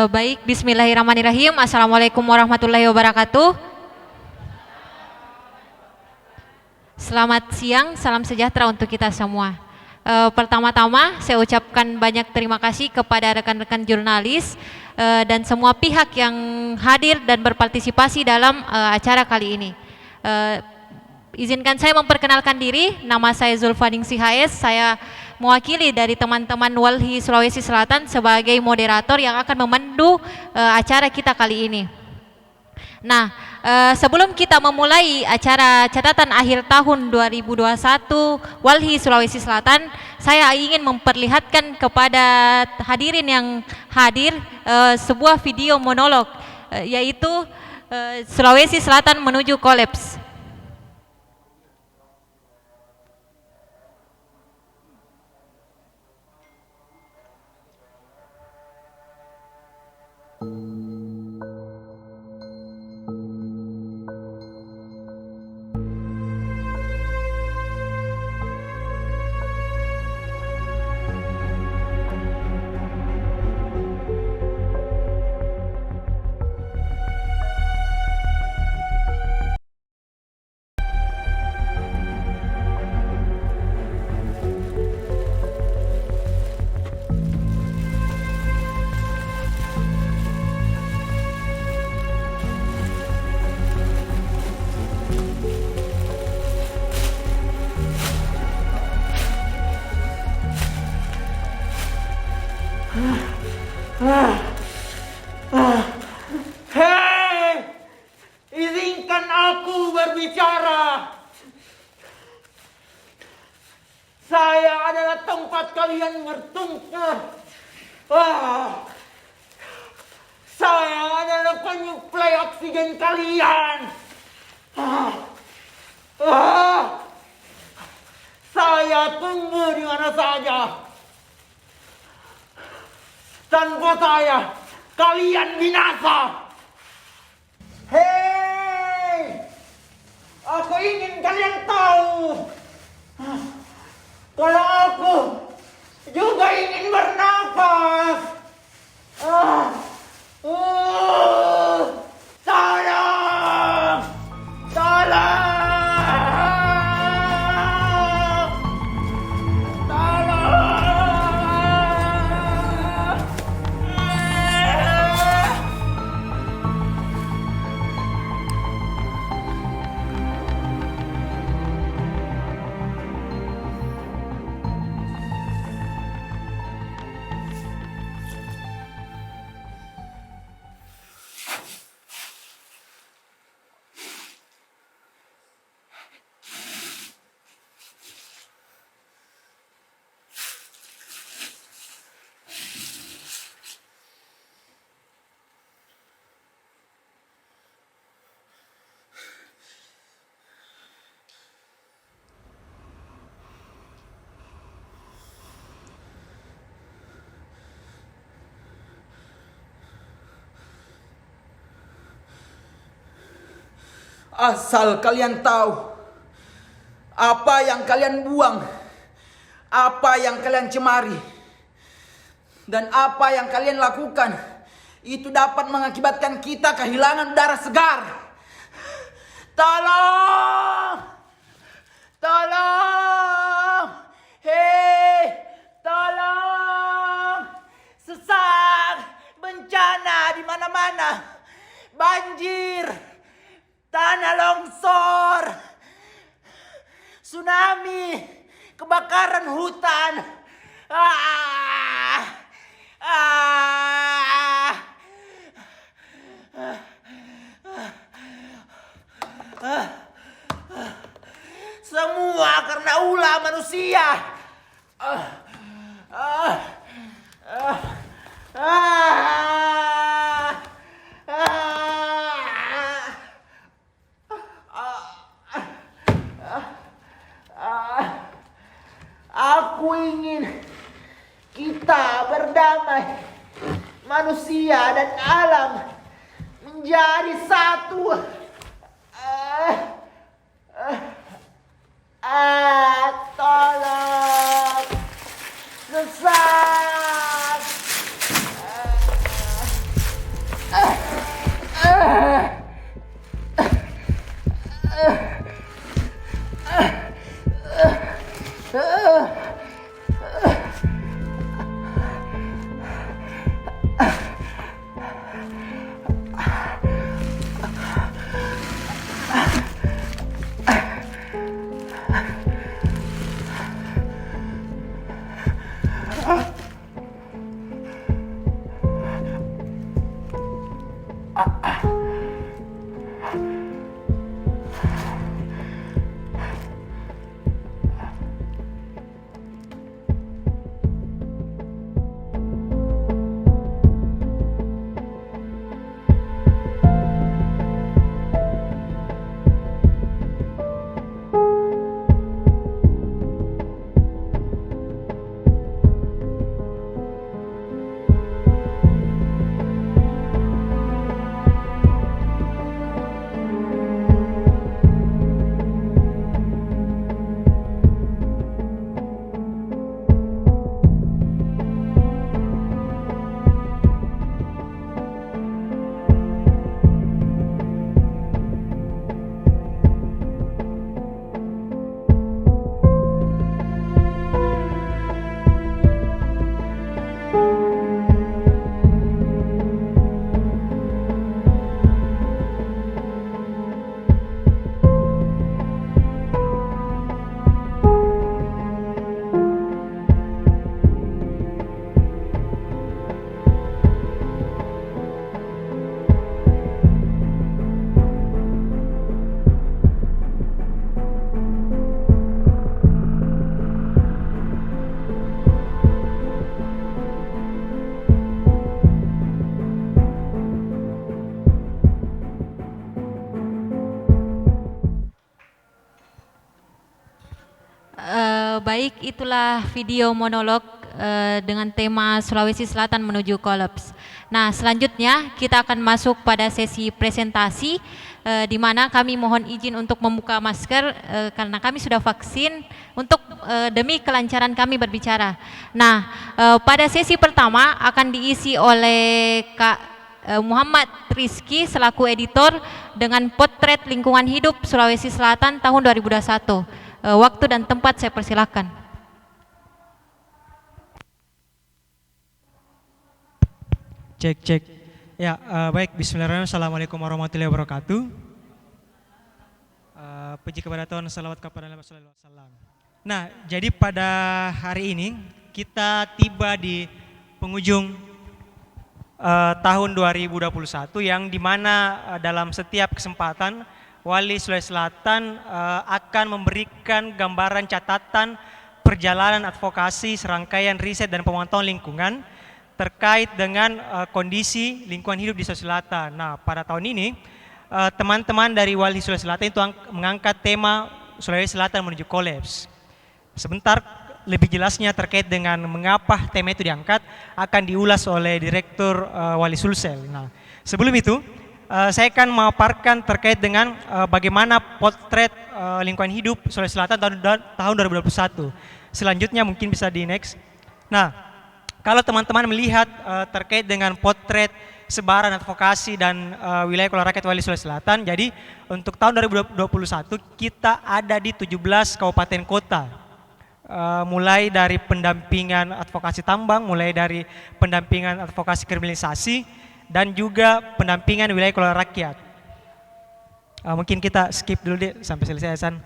Baik, bismillahirrahmanirrahim. Assalamualaikum warahmatullahi wabarakatuh. Selamat siang, salam sejahtera untuk kita semua. Pertama-tama saya ucapkan banyak terima kasih kepada rekan-rekan jurnalis dan semua pihak yang hadir dan berpartisipasi dalam acara kali ini. Izinkan saya memperkenalkan diri, nama saya Zulfaningsih HS, saya mewakili dari teman-teman Walhi Sulawesi Selatan sebagai moderator yang akan memandu acara kita kali ini. Nah, sebelum kita memulai acara catatan akhir tahun 2021 Walhi Sulawesi Selatan, saya ingin memperlihatkan kepada hadirin yang hadir sebuah video monolog, yaitu Sulawesi Selatan menuju kolaps. Hei, izinkan aku berbicara. Saya adalah tempat kalian bertengkar. Saya adalah penyuplai oksigen kalian. Saya tunggu di mana saja. Tanpa saya, kalian binasa. Hei, aku ingin kalian tahu, kalau aku juga ingin bernafas. Tolong, tolong. Asal kalian tahu, apa yang kalian buang, apa yang kalian cemari, dan apa yang kalian lakukan, itu dapat mengakibatkan kita kehilangan udara segar. Tolong! Tolong! Hei! Tolong! Sesak! Bencana di mana-mana! Banjir! Tanah longsor, tsunami, kebakaran hutan. Semua karena ulah manusia. Aku ingin kita berdamai, manusia dan alam menjadi satu. Tolong, sesak. Baik, itulah video monolog dengan tema Sulawesi Selatan menuju kolaps. Nah, selanjutnya kita akan masuk pada sesi presentasi di mana kami mohon izin untuk membuka masker karena kami sudah vaksin untuk demi kelancaran kami berbicara. Nah, pada sesi pertama akan diisi oleh Kak Muhammad Rizky selaku editor dengan potret lingkungan hidup Sulawesi Selatan tahun 2021. Waktu dan tempat saya persilakan. Cek cek. Ya, baik. Bismillahirrahmanirrahim. Assalamualaikum warahmatullahi wabarakatuh. Puji kepada Tuhan, salawat kepada Nabi sallallahu alaihi wasallam. Nah, jadi pada hari ini kita tiba di penghujung tahun 2021 yang dimana dalam setiap kesempatan Wali Sulawesi Selatan akan memberikan gambaran catatan perjalanan advokasi, serangkaian riset dan pemantauan lingkungan terkait dengan kondisi lingkungan hidup di Sulawesi Selatan. Nah, pada tahun ini teman-teman dari Wali Sulawesi Selatan itu mengangkat tema Sulawesi Selatan menuju kolaps. Sebentar lebih jelasnya terkait dengan mengapa tema itu diangkat akan diulas oleh Direktur Wali Sulsel. Nah, sebelum itu saya akan memaparkan terkait dengan bagaimana potret lingkungan hidup Sulawesi Selatan tahun 2021. Selanjutnya mungkin bisa di next. Nah, kalau teman-teman melihat terkait dengan potret sebaran advokasi dan wilayah kelola rakyat Wali Sulawesi Selatan, jadi untuk tahun 2021 kita ada di 17 kabupaten kota. Mulai dari pendampingan advokasi tambang, mulai dari pendampingan advokasi kriminalisasi, dan juga pendampingan wilayah kelola rakyat. Mungkin kita skip dulu deh sampai selesai, Hasan.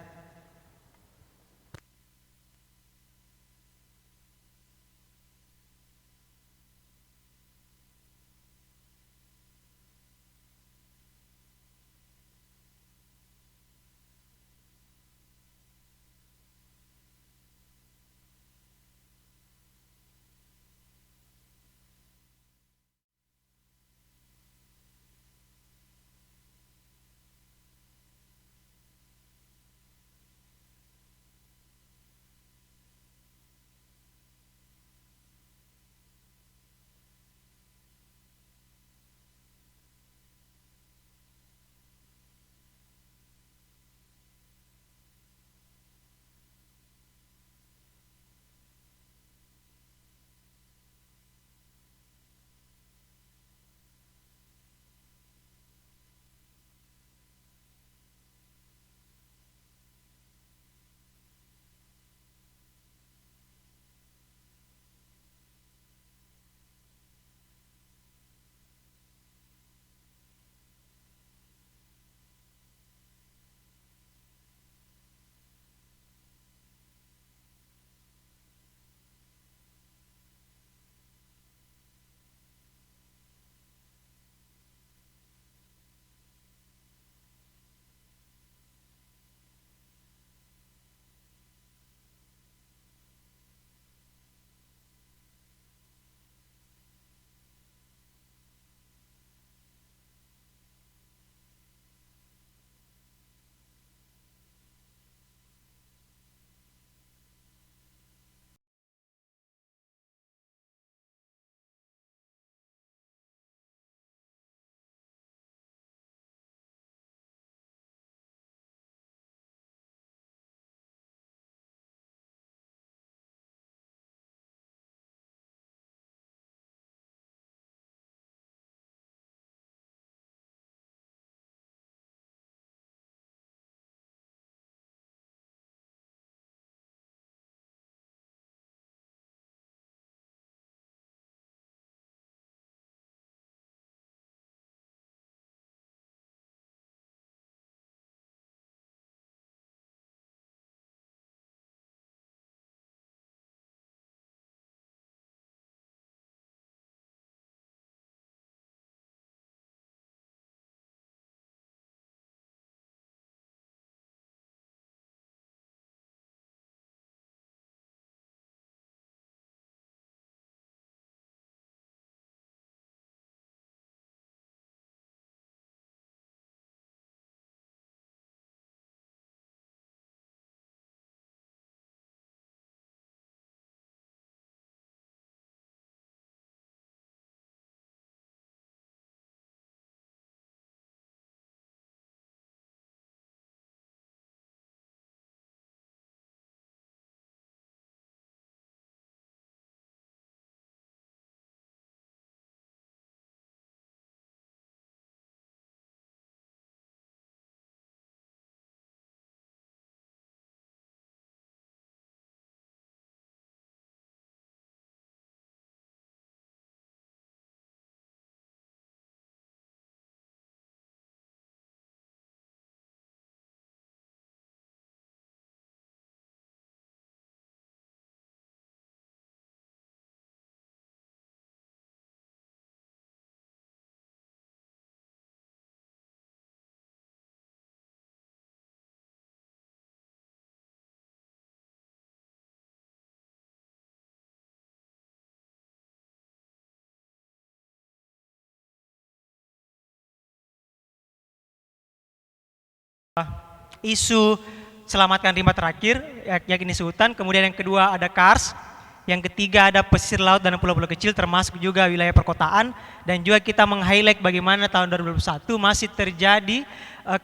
isu selamatkan rimba terakhir, yakni isu hutan. Kemudian yang kedua ada Kars. Yang ketiga ada pesisir laut dan pulau-pulau kecil termasuk juga wilayah perkotaan. Dan juga kita meng-highlight bagaimana tahun 2021 masih terjadi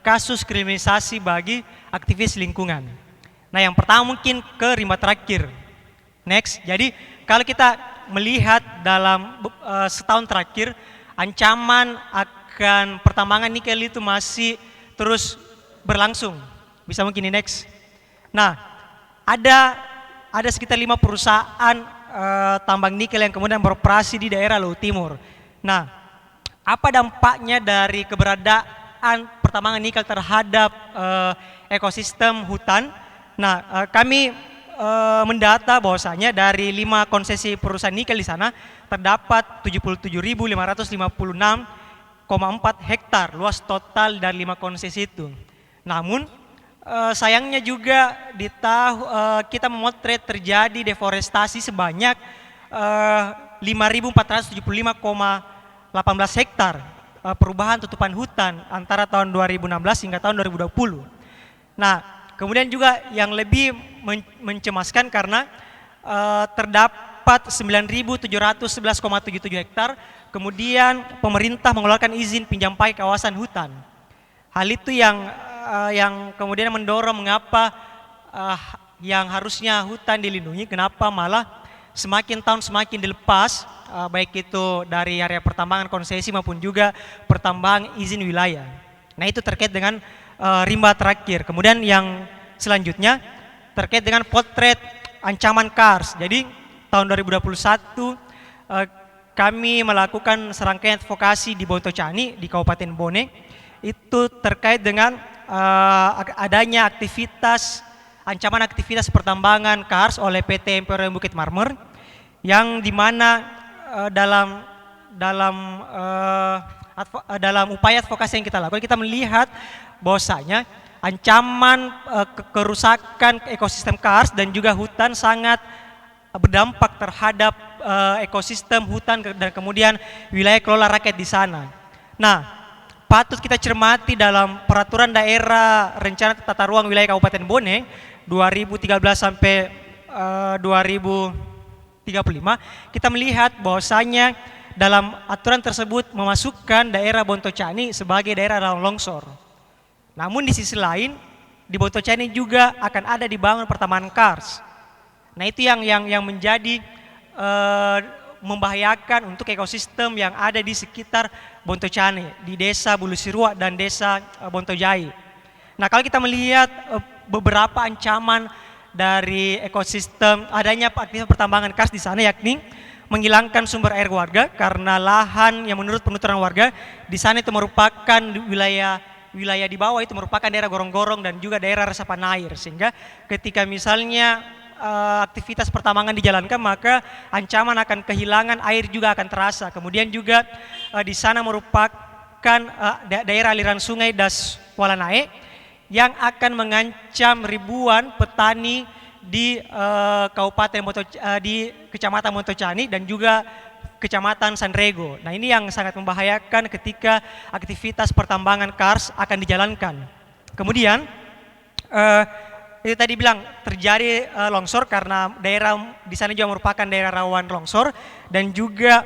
kasus kriminalisasi bagi aktivis lingkungan. Nah yang pertama mungkin ke rimba terakhir. Next, jadi kalau kita melihat dalam setahun terakhir, ancaman akan pertambangan nikel itu masih terus berlangsung. Bisa mungkin di next. Nah, ada sekitar 5 perusahaan tambang nikel yang kemudian beroperasi di daerah Laut Timur. Nah, apa dampaknya dari keberadaan pertambangan nikel terhadap ekosistem hutan? Nah, kami mendata bahwasanya dari 5 konsesi perusahaan nikel di sana terdapat 77.556,4 hektar luas total dari 5 konsesi itu. Namun sayangnya juga kita memotret terjadi deforestasi sebanyak 5.475,18 hektar perubahan tutupan hutan antara tahun 2016 hingga tahun 2020. Nah, kemudian juga yang lebih mencemaskan karena terdapat 9.711,77 hektar, kemudian pemerintah mengeluarkan izin pinjam pakai kawasan hutan. Hal itu yang kemudian mendorong mengapa yang harusnya hutan dilindungi, kenapa malah semakin tahun semakin dilepas, baik itu dari area pertambangan konsesi maupun juga pertambangan izin wilayah. Nah itu terkait dengan rimba terakhir. Kemudian yang selanjutnya terkait dengan potret ancaman Kars. Jadi tahun 2021 kami melakukan serangkaian advokasi di Bontocani di Kabupaten Bone. Itu terkait dengan adanya ancaman aktivitas pertambangan Kars oleh PT Emporium Bukit Marmer, yang dimana dalam upaya advokasi yang kita lakukan, kita melihat bahwasanya ancaman kerusakan ekosistem Kars dan juga hutan sangat berdampak terhadap ekosistem hutan dan kemudian wilayah kelola rakyat di sana. Nah, patut kita cermati dalam peraturan daerah rencana tata ruang wilayah Kabupaten Bone 2013 sampai 2035, kita melihat bahwasanya dalam aturan tersebut memasukkan daerah Bontocani sebagai daerah rawan longsor. Namun di sisi lain di Bontocani juga akan ada dibangun pertambangan Kars. Nah itu yang menjadi membahayakan untuk ekosistem yang ada di sekitar Bontocani, di desa Bulusirua dan desa Bontojai. Nah kalau kita melihat beberapa ancaman dari ekosistem adanya aktivitas pertambangan Kars di sana, yakni menghilangkan sumber air warga karena lahan yang menurut penuturan warga di sana itu merupakan wilayah di bawah itu merupakan daerah gorong-gorong dan juga daerah resapan air, sehingga ketika misalnya aktivitas pertambangan dijalankan maka ancaman akan kehilangan air juga akan terasa. Kemudian juga di sana merupakan daerah aliran sungai Das Walanae yang akan mengancam ribuan petani di di Kecamatan Bontocani dan juga Kecamatan Sanrego. Nah ini yang sangat membahayakan ketika aktivitas pertambangan Kars akan dijalankan. Kemudian itu tadi bilang terjadi longsor karena daerah di sana juga merupakan daerah rawan longsor, dan juga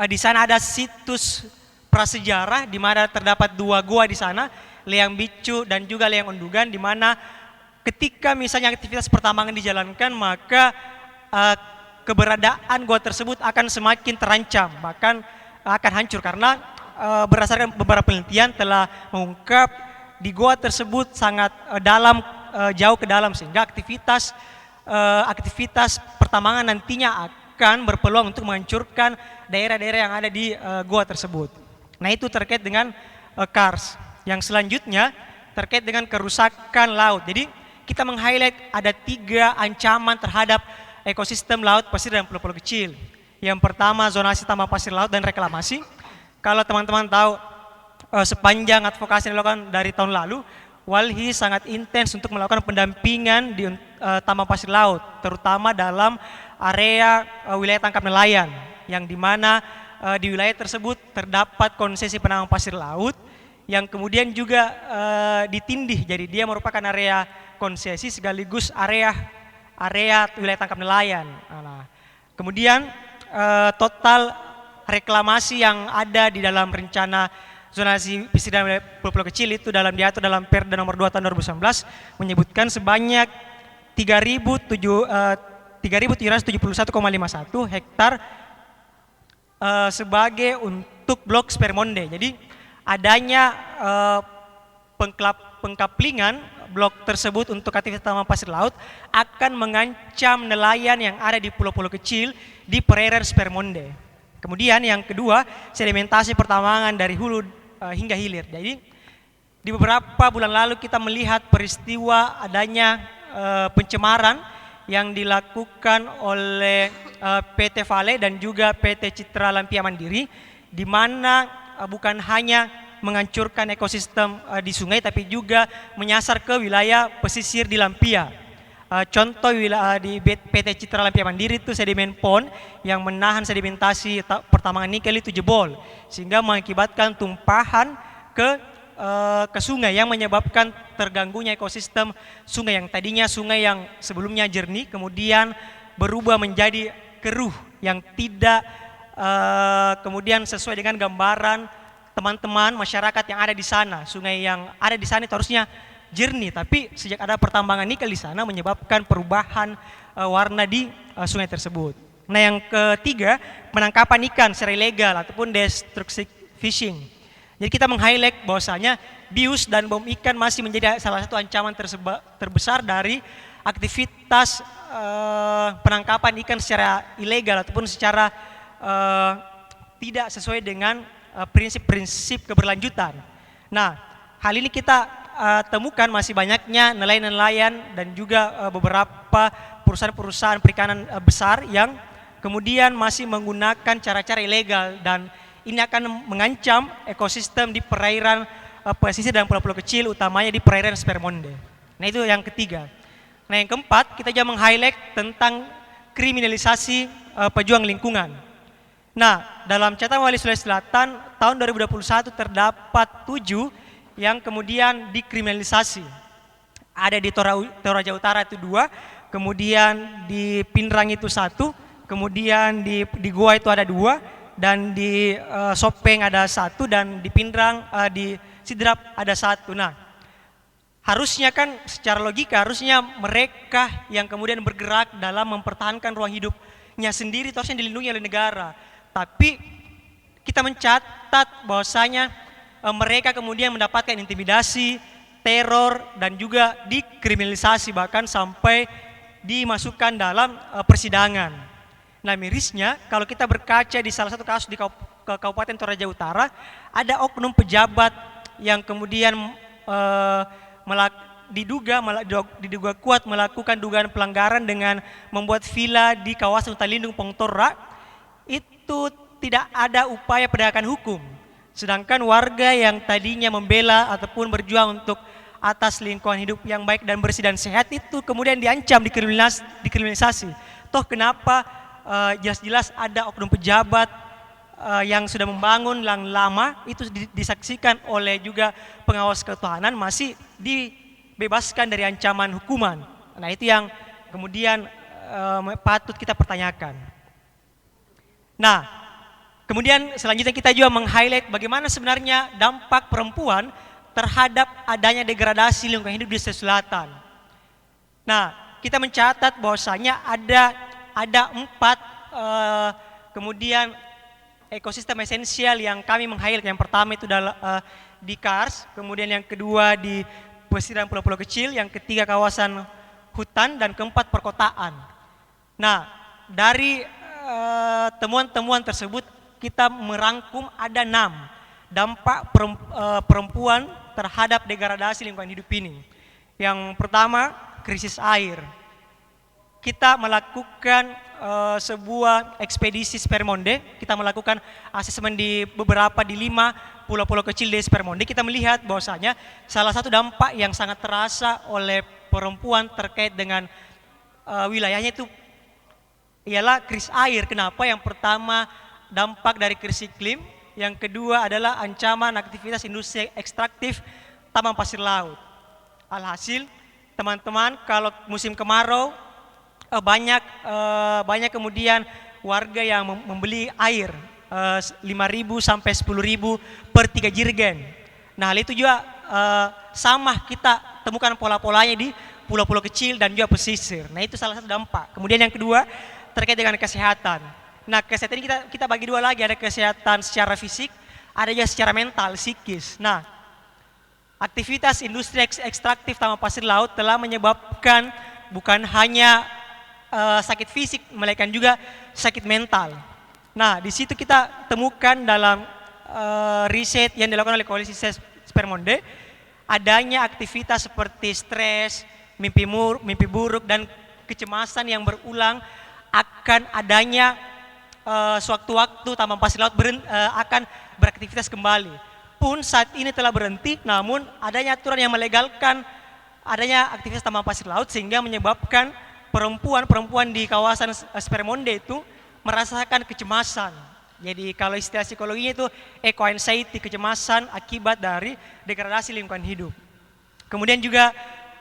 di sana ada situs prasejarah di mana terdapat 2 gua di sana, Leang Bicu dan juga Leang Undugan, di mana ketika misalnya aktivitas pertambangan dijalankan maka keberadaan gua tersebut akan semakin terancam, bahkan akan hancur karena berdasarkan beberapa penelitian telah mengungkap di gua tersebut sangat jauh ke dalam, sehingga aktivitas pertambangan nantinya akan berpeluang untuk menghancurkan daerah-daerah yang ada di gua tersebut. Nah itu terkait dengan Kars. Yang selanjutnya terkait dengan kerusakan laut. Jadi kita meng-highlight ada 3 ancaman terhadap ekosistem laut, pesisir dan pulau-pulau kecil. Yang pertama zonasi tambang pasir laut dan reklamasi. Kalau teman-teman tahu sepanjang advokasi yang dilakukan dari tahun lalu, Walhi sangat intens untuk melakukan pendampingan di tambang pasir laut, terutama dalam area wilayah tangkap nelayan, yang dimana di wilayah tersebut terdapat konsesi penambang pasir laut yang kemudian juga ditindih. Jadi dia merupakan area konsesi sekaligus area wilayah tangkap nelayan. Nah, kemudian total reklamasi yang ada di dalam rencana zonasi pesisir dan pulau-pulau kecil itu diatur dalam Perda nomor 2 tahun 2019 menyebutkan sebanyak 3.771,51 hektar sebagai untuk blok spermonde. Jadi adanya pengkaplingan blok tersebut untuk aktivitas tambang pasir laut akan mengancam nelayan yang ada di pulau-pulau kecil di perairan spermonde. Kemudian yang kedua, sedimentasi pertambangan dari hulu hingga hilir. Jadi di beberapa bulan lalu kita melihat peristiwa adanya pencemaran yang dilakukan oleh PT Vale dan juga PT Citra Lampia Mandiri, di mana bukan hanya menghancurkan ekosistem di sungai tapi juga menyasar ke wilayah pesisir di Lampia. Contoh wilayah di PT Citra Lampia Mandiri itu sedimen pond yang menahan sedimentasi pertambangan nikel itu jebol sehingga mengakibatkan tumpahan ke sungai yang menyebabkan terganggunya ekosistem sungai yang tadinya sungai yang sebelumnya jernih kemudian berubah menjadi keruh yang tidak kemudian sesuai dengan gambaran teman-teman masyarakat yang ada di sana. Sungai yang ada di sana itu harusnya jernih, tapi sejak ada pertambangan nikel di sana menyebabkan perubahan warna di sungai tersebut. Nah, yang ketiga, penangkapan ikan secara ilegal ataupun destructive fishing. Jadi kita meng-highlight bahwasanya bius dan bom ikan masih menjadi salah satu ancaman terbesar dari aktivitas penangkapan ikan secara ilegal ataupun secara tidak sesuai dengan prinsip-prinsip keberlanjutan. Nah, hal ini kita temukan masih banyaknya nelayan-nelayan dan juga beberapa perusahaan-perusahaan perikanan besar yang kemudian masih menggunakan cara-cara ilegal dan ini akan mengancam ekosistem di perairan pesisir dan pulau-pulau kecil utamanya di perairan spermonde. Nah, itu yang ketiga. Nah, yang keempat kita juga meng-highlight tentang kriminalisasi pejuang lingkungan. Nah, dalam catatan Wali Sulawesi Selatan tahun 2021 terdapat 7 yang kemudian dikriminalisasi. Ada di Toraja Utara itu 2, kemudian di Pindrang itu 1, kemudian di Goa itu ada 2, dan di Sopeng ada 1, dan di Pindrang di Sidrap ada 1. Nah, harusnya kan secara logika harusnya mereka yang kemudian bergerak dalam mempertahankan ruang hidupnya sendiri itu harusnya dilindungi oleh negara. Tapi kita mencatat bahwasanya mereka kemudian mendapatkan intimidasi, teror, dan juga dikriminalisasi bahkan sampai dimasukkan dalam persidangan. Nah, mirisnya kalau kita berkaca di salah satu kasus di Kabupaten Toraja Utara, ada oknum pejabat yang kemudian diduga kuat melakukan dugaan pelanggaran dengan membuat villa di kawasan hutan lindung Pongtora. Itu tidak ada upaya penegakan hukum. Sedangkan warga yang tadinya membela ataupun berjuang untuk atas lingkungan hidup yang baik dan bersih dan sehat itu kemudian diancam dikriminalisasi. Toh kenapa jelas-jelas ada oknum pejabat yang sudah membangun yang lama itu disaksikan oleh juga pengawas ketahanan masih dibebaskan dari ancaman hukuman. Nah, itu yang kemudian patut kita pertanyakan. Nah, kemudian selanjutnya kita juga meng-highlight bagaimana sebenarnya dampak perempuan terhadap adanya degradasi lingkungan hidup di Sulawesi Selatan. Nah, kita mencatat bahwasanya ada 4 kemudian ekosistem esensial yang kami meng-highlight. Yang pertama itu di Kars, kemudian yang kedua di pesisir dan pulau-pulau kecil, yang ketiga kawasan hutan, dan keempat perkotaan. Nah, dari temuan-temuan tersebut kita merangkum ada 6 dampak perempuan terhadap degradasi lingkungan hidup ini. Yang pertama, krisis air. Kita melakukan sebuah ekspedisi Spermonde, kita melakukan asesmen di 5 pulau-pulau kecil di Spermonde. Kita melihat bahwasanya salah satu dampak yang sangat terasa oleh perempuan terkait dengan wilayahnya itu ialah krisis air. Kenapa? Yang pertama, dampak dari krisis iklim, yang kedua adalah ancaman aktivitas industri ekstraktif tambang pasir laut. Alhasil, teman-teman, kalau musim kemarau banyak kemudian warga yang membeli air 5.000 sampai 10.000 per 3 jerigen. Nah, hal itu juga sama kita temukan pola-polanya di pulau-pulau kecil dan juga pesisir. Nah, itu salah satu dampak. Kemudian yang kedua terkait dengan kesehatan. Nah, kesehatan ini kita bagi dua lagi, ada kesehatan secara fisik, ada juga secara mental, psikis. Nah, aktivitas industri ekstraktif tambang pasir laut telah menyebabkan bukan hanya sakit fisik, melainkan juga sakit mental. Nah, di situ kita temukan dalam riset yang dilakukan oleh Koalisi Spermonde, adanya aktivitas seperti stres, mimpi buruk, dan kecemasan yang berulang akan adanya sewaktu-waktu tambang pasir laut akan beraktivitas kembali. Pun saat ini telah berhenti, namun adanya aturan yang melegalkan adanya aktivitas tambang pasir laut sehingga menyebabkan perempuan di kawasan Spermonde itu merasakan kecemasan. Jadi kalau istilah psikologinya itu eco-anxiety, kecemasan akibat dari degradasi lingkungan hidup. Kemudian juga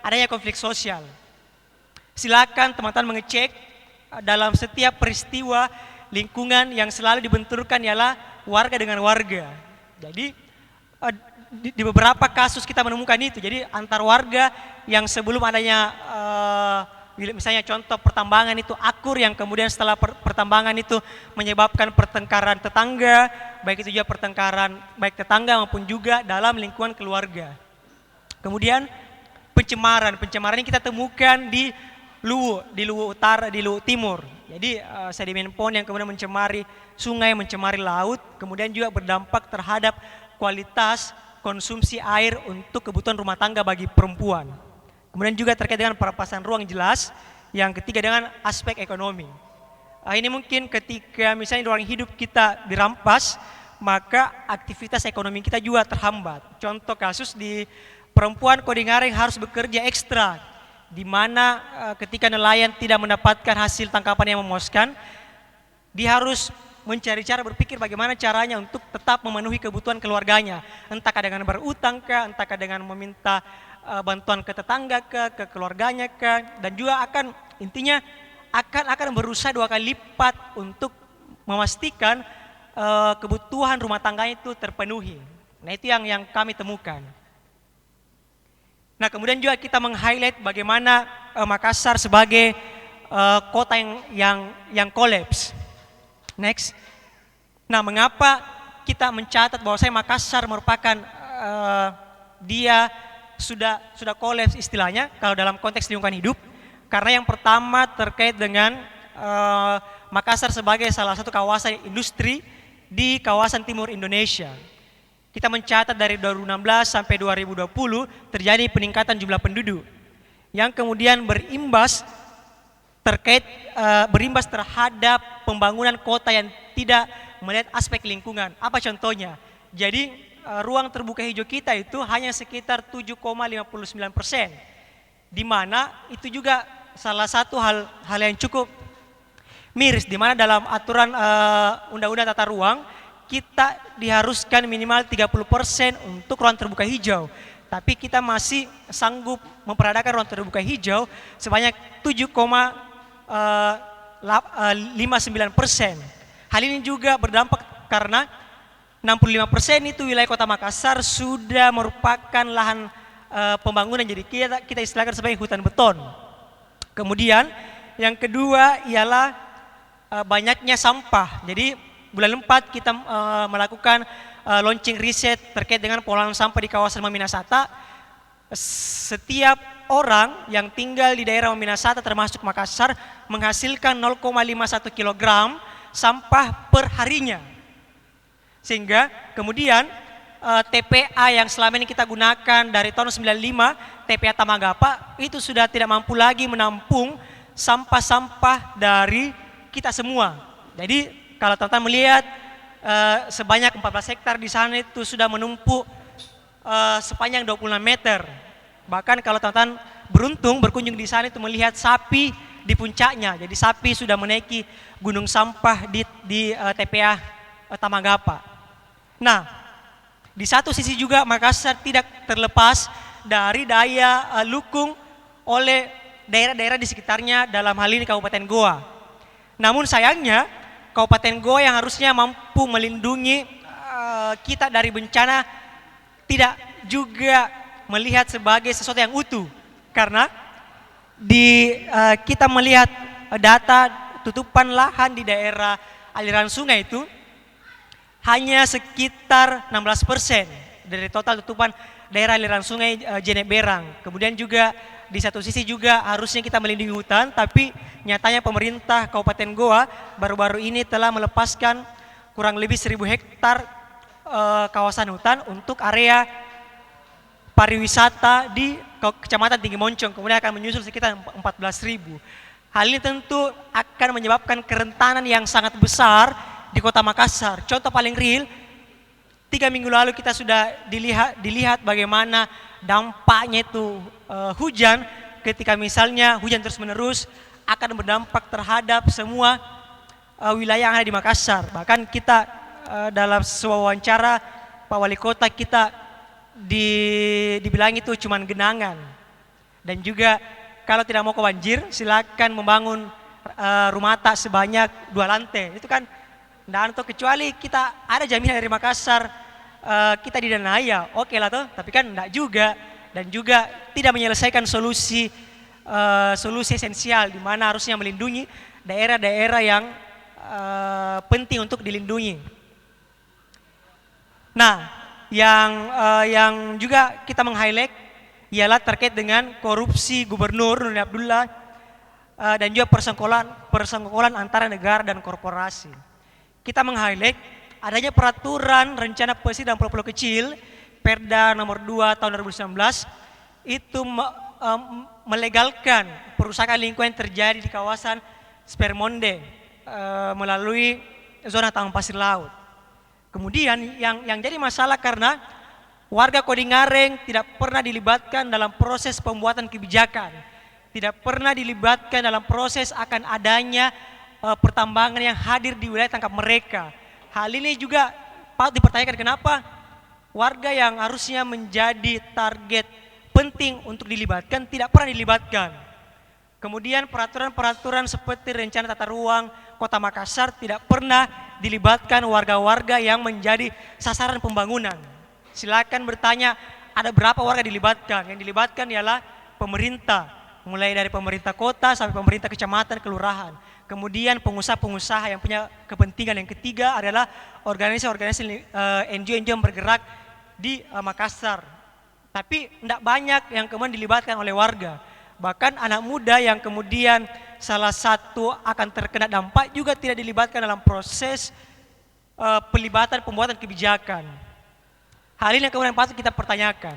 adanya konflik sosial. Silakan teman-teman mengecek dalam setiap peristiwa lingkungan yang selalu dibenturkan ialah warga dengan warga. Jadi di beberapa kasus kita menemukan itu. Jadi antar warga yang sebelum adanya misalnya contoh pertambangan itu akur, yang kemudian setelah pertambangan itu menyebabkan pertengkaran tetangga, baik itu juga pertengkaran baik tetangga maupun juga dalam lingkungan keluarga. Kemudian pencemaran ini kita temukan di Luwu Utara, di Luwu Timur. Jadi sedimen pond yang kemudian mencemari sungai, mencemari laut, kemudian juga berdampak terhadap kualitas konsumsi air untuk kebutuhan rumah tangga bagi perempuan. Kemudian juga terkait dengan perampasan ruang jelas. Yang ketiga dengan aspek ekonomi. Ini mungkin ketika misalnya ruang hidup kita dirampas, maka aktivitas ekonomi kita juga terhambat. Contoh kasus di perempuan Kodingareng harus bekerja ekstra, di mana ketika nelayan tidak mendapatkan hasil tangkapan yang memuaskan, dia harus mencari cara berpikir bagaimana caranya untuk tetap memenuhi kebutuhan keluarganya. Entah dengan berutang kah, entah dengan meminta bantuan ke tetangga ke keluarganya dan juga akan berusaha 2 kali lipat untuk memastikan kebutuhan rumah tangganya itu terpenuhi. Nah, itu yang kami temukan. Nah, kemudian juga kita meng-highlight bagaimana Makassar sebagai kota yang kolaps. Next. Nah, mengapa kita mencatat bahwa Makassar merupakan dia sudah kolaps istilahnya kalau dalam konteks lingkungan hidup? Karena yang pertama terkait dengan Makassar sebagai salah satu kawasan industri di kawasan timur Indonesia. Kita mencatat dari 2016 sampai 2020 terjadi peningkatan jumlah penduduk yang kemudian berimbas terhadap pembangunan kota yang tidak melihat aspek lingkungan. Apa contohnya? Jadi ruang terbuka hijau kita itu hanya sekitar 7,59%, di mana itu juga salah satu hal yang cukup miris, di mana dalam aturan undang-undang tata ruang kita diharuskan minimal 30% untuk ruang terbuka hijau, tapi kita masih sanggup memperadakan ruang terbuka hijau sebanyak 7,59%. Hal ini juga berdampak karena 65% itu wilayah kota Makassar sudah merupakan lahan pembangunan, jadi kita istilahkan sebagai hutan beton. Kemudian yang kedua ialah banyaknya sampah. Jadi bulan 4 kita melakukan launching riset terkait dengan pengolahan sampah di kawasan Maminasata. Setiap orang yang tinggal di daerah Maminasata termasuk Makassar menghasilkan 0,51 kg sampah per harinya. Sehingga kemudian TPA yang selama ini kita gunakan dari tahun 95, TPA Tamagapa, itu sudah tidak mampu lagi menampung sampah-sampah dari kita semua. Jadi kalau teman-teman melihat sebanyak 14 hektar di sana itu sudah menumpuk sepanjang 26 meter. Bahkan kalau teman-teman beruntung berkunjung di sana itu melihat sapi di puncaknya. Jadi sapi sudah menaiki gunung sampah di TPA Tamagapa. Nah, di satu sisi juga Makassar tidak terlepas dari daya dukung oleh daerah-daerah di sekitarnya, dalam hal ini Kabupaten Goa. Namun sayangnya Kabupaten Goa yang harusnya mampu melindungi kita dari bencana tidak juga melihat sebagai sesuatu yang utuh, karena kita melihat data tutupan lahan di daerah aliran sungai itu hanya sekitar 16% dari total tutupan daerah aliran sungai Jenek Berang. Kemudian juga di satu sisi juga harusnya kita melindungi hutan, tapi nyatanya pemerintah Kabupaten Goa baru-baru ini telah melepaskan kurang lebih 1.000 hektar kawasan hutan untuk area pariwisata di Kecamatan Tinggi Moncong, kemudian akan menyusul sekitar 14.000. Hal ini tentu akan menyebabkan kerentanan yang sangat besar di Kota Makassar. Contoh paling real, 3 minggu lalu kita sudah dilihat bagaimana dampaknya itu hujan, ketika misalnya hujan terus menerus akan berdampak terhadap semua wilayah yang ada di Makassar. Bahkan kita dalam sebuah wawancara Pak Wali Kota kita dibilang itu cuma genangan. Dan juga kalau tidak mau ke banjir silakan membangun rumah tak sebanyak 2 lantai. Itu kan dan atau kecuali kita ada jaminan dari Makassar kita didanai ya oke lah toh, tapi kan enggak juga, dan juga tidak menyelesaikan solusi esensial di mana harusnya melindungi daerah-daerah yang penting untuk dilindungi. Nah, yang juga kita meng-highlight ialah terkait dengan korupsi Gubernur Nurdin Abdullah dan juga persengkolan antara negara dan korporasi. Kita meng-highlight adanya peraturan rencana pesisir dan pulau-pulau kecil Perda nomor 2 tahun 2019 itu melegalkan perusahaan lingkungan yang terjadi di kawasan Spermonde melalui zona taman pasir laut. Kemudian yang jadi masalah karena warga Kodingareng tidak pernah dilibatkan dalam proses pembuatan kebijakan, tidak pernah dilibatkan dalam proses akan adanya pertambangan yang hadir di wilayah tangkap mereka. Hal ini juga patut dipertanyakan kenapa warga yang harusnya menjadi target penting untuk dilibatkan tidak pernah dilibatkan. Kemudian peraturan-peraturan seperti rencana tata ruang Kota Makassar tidak pernah dilibatkan warga-warga yang menjadi sasaran pembangunan. Silakan bertanya ada berapa warga dilibatkan. Yang dilibatkan ialah pemerintah, mulai dari pemerintah kota sampai pemerintah kecamatan, kelurahan. Kemudian pengusaha-pengusaha yang punya kepentingan. Yang ketiga adalah organisasi-organisasi NGO yang bergerak di Makassar. Tapi tidak banyak yang kemudian dilibatkan oleh warga. Bahkan anak muda yang kemudian salah satu akan terkena dampak juga tidak dilibatkan dalam proses pelibatan pembuatan kebijakan. Hal ini yang kemudian patut kita pertanyakan.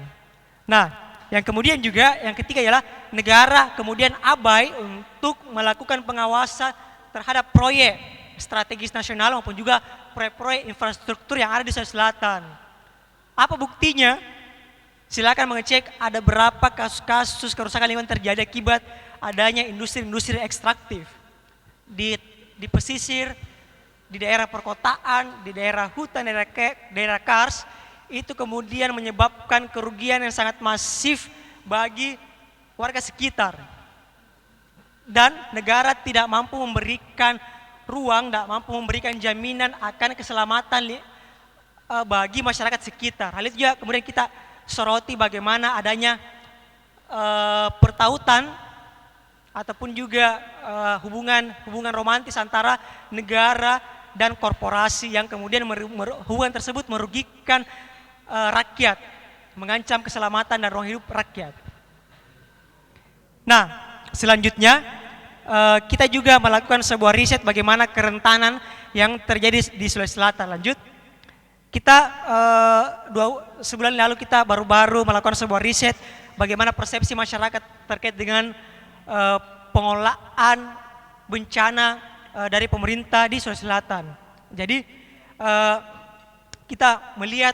Nah, yang kemudian juga yang ketiga ialah negara kemudian abai untuk melakukan pengawasan terhadap proyek strategis nasional maupun juga proyek-proyek infrastruktur yang ada di Sulawesi Selatan. Apa buktinya? Silakan mengecek ada berapa kasus-kasus kerusakan lingkungan terjadi akibat adanya industri-industri ekstraktif di pesisir, di daerah perkotaan, di daerah hutan, daerah kars. Itu kemudian menyebabkan kerugian yang sangat masif bagi warga sekitar. Dan negara tidak mampu memberikan ruang, tidak mampu memberikan jaminan akan keselamatan bagi masyarakat sekitar. Hal itu juga kemudian kita soroti bagaimana adanya pertautan ataupun juga hubungan romantis antara negara dan korporasi yang kemudian hubungan tersebut merugikan rakyat, mengancam keselamatan dan ruang hidup rakyat. Nah, selanjutnya kita juga melakukan sebuah riset bagaimana kerentanan yang terjadi di Sulawesi Selatan. Lanjut, kita sebulan lalu kita baru-baru melakukan sebuah riset bagaimana persepsi masyarakat terkait dengan pengelolaan bencana dari pemerintah di Sulawesi Selatan. Jadi kita melihat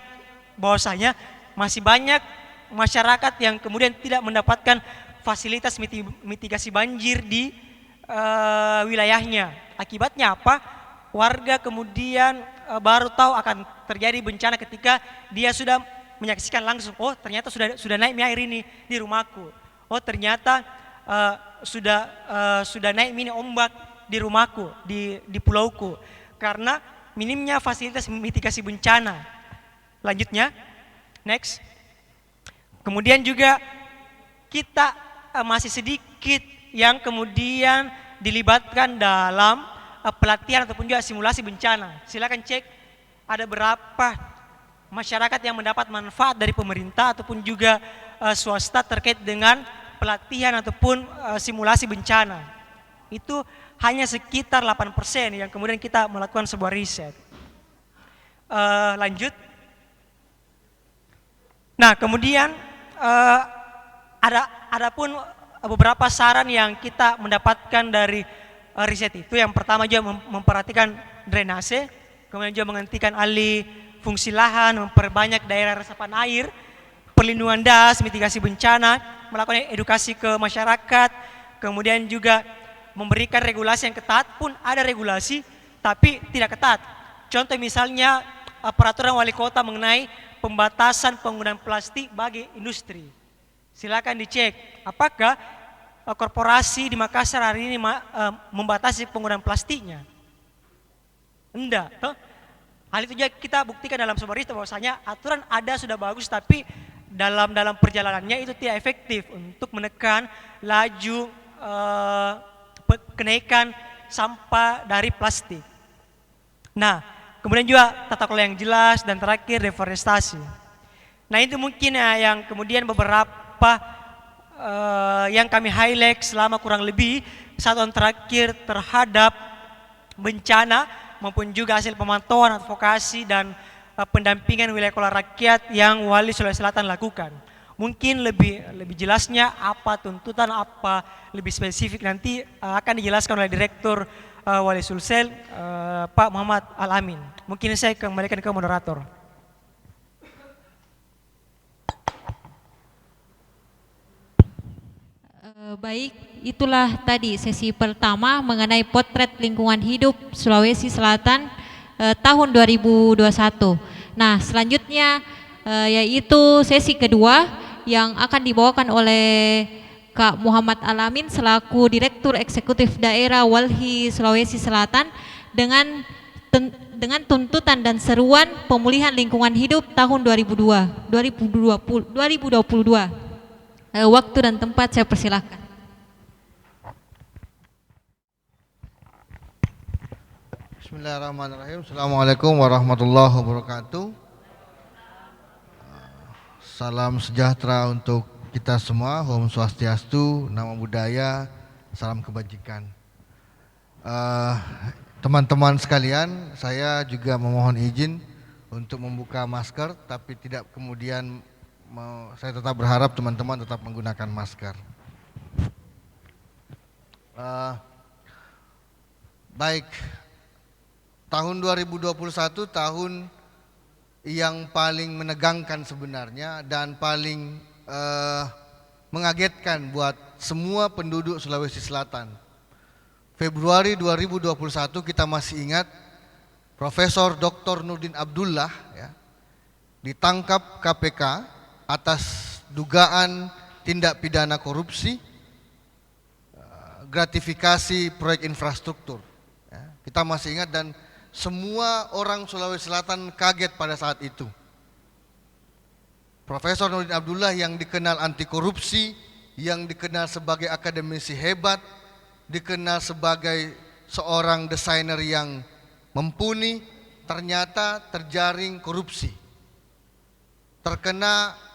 bahwasanya masih banyak masyarakat yang kemudian tidak mendapatkan fasilitas mitigasi banjir di wilayahnya. Akibatnya apa? Warga kemudian baru tahu akan terjadi bencana ketika dia sudah menyaksikan langsung, oh ternyata sudah naik air ini di rumahku. Oh ternyata sudah naik mini ombak di rumahku, di pulauku. Karena minimnya fasilitas mitigasi bencana. Lanjutnya, next. Kemudian juga kita masih sedikit yang kemudian dilibatkan dalam pelatihan ataupun juga simulasi bencana. Silakan cek ada berapa masyarakat yang mendapat manfaat dari pemerintah ataupun juga swasta terkait dengan pelatihan ataupun simulasi bencana. Itu hanya sekitar 8% yang kemudian kita melakukan sebuah riset. Lanjut. Nah, kemudian ada pun beberapa saran yang kita mendapatkan dari riset itu. Yang pertama juga memperhatikan drainase, kemudian juga menghentikan alih fungsi lahan, memperbanyak daerah resapan air, perlindungan das, mitigasi bencana, melakukan edukasi ke masyarakat, kemudian juga memberikan regulasi yang ketat. Pun ada regulasi tapi tidak ketat. Contoh misalnya peraturan wali kota mengenai pembatasan penggunaan plastik bagi industri. Silakan dicek apakah korporasi di Makassar hari ini membatasi penggunaan plastiknya. Enggak. Hal itu juga kita buktikan dalam sebuah riset bahwasanya aturan ada sudah bagus tapi dalam perjalanannya itu tidak efektif untuk menekan laju kenaikan sampah dari plastik. Nah, kemudian juga tata kelola yang jelas dan terakhir deforestasi. Nah, itu mungkin yang kemudian beberapa yang kami highlight selama kurang lebih 1 tahun terakhir terhadap bencana maupun juga hasil pemantauan, advokasi dan pendampingan wilayah kelola rakyat yang Wali Sulawesi Selatan lakukan. Mungkin lebih jelasnya apa tuntutan, apa lebih spesifik nanti akan dijelaskan oleh Direktur Wali Sulsel Pak Muhammad Al-Amin. Mungkin saya kembalikan ke moderator. Baik, itulah tadi sesi pertama mengenai potret lingkungan hidup Sulawesi Selatan tahun 2021. Nah, selanjutnya yaitu sesi kedua yang akan dibawakan oleh Kak Muhammad Al-Amin selaku Direktur Eksekutif Daerah Walhi Sulawesi Selatan dengan tuntutan dan seruan pemulihan lingkungan hidup tahun 2022. Waktu dan tempat saya persilahkan. Bismillahirrahmanirrahim. Assalamualaikum warahmatullahi wabarakatuh. Salam sejahtera untuk kita semua. Om Swastiastu, Namo Buddhaya, salam kebajikan. Teman-teman sekalian, saya juga memohon izin untuk membuka masker, tapi tidak kemudian saya tetap berharap teman-teman tetap menggunakan masker. Baik, tahun 2021 tahun yang paling menegangkan sebenarnya dan paling mengagetkan buat semua penduduk Sulawesi Selatan. Februari 2021 kita masih ingat Profesor Dr. Nurdin Abdullah ya, ditangkap KPK atas dugaan tindak pidana korupsi, gratifikasi proyek infrastruktur. Ya, kita masih ingat dan semua orang Sulawesi Selatan kaget pada saat itu. Profesor Nurdin Abdullah yang dikenal anti korupsi, yang dikenal sebagai akademisi hebat, dikenal sebagai seorang desainer yang mumpuni, ternyata terjaring korupsi, terkena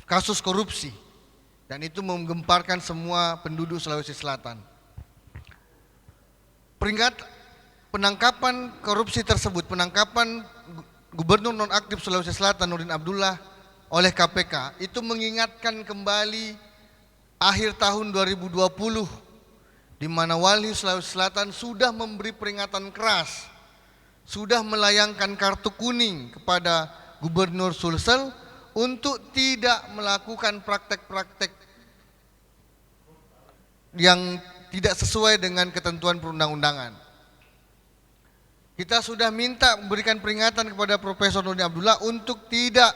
kasus korupsi, dan itu menggemparkan semua penduduk Sulawesi Selatan. Peringkat penangkapan korupsi tersebut, penangkapan Gubernur nonaktif Sulawesi Selatan Nurdin Abdullah oleh KPK itu mengingatkan kembali akhir tahun 2020 di mana Wali Sulawesi Selatan sudah memberi peringatan keras, sudah melayangkan kartu kuning kepada Gubernur Sulsel untuk tidak melakukan praktek-praktek yang tidak sesuai dengan ketentuan perundang-undangan. kita sudah minta memberikan peringatan kepada Profesor Nurdin Abdullah untuk tidak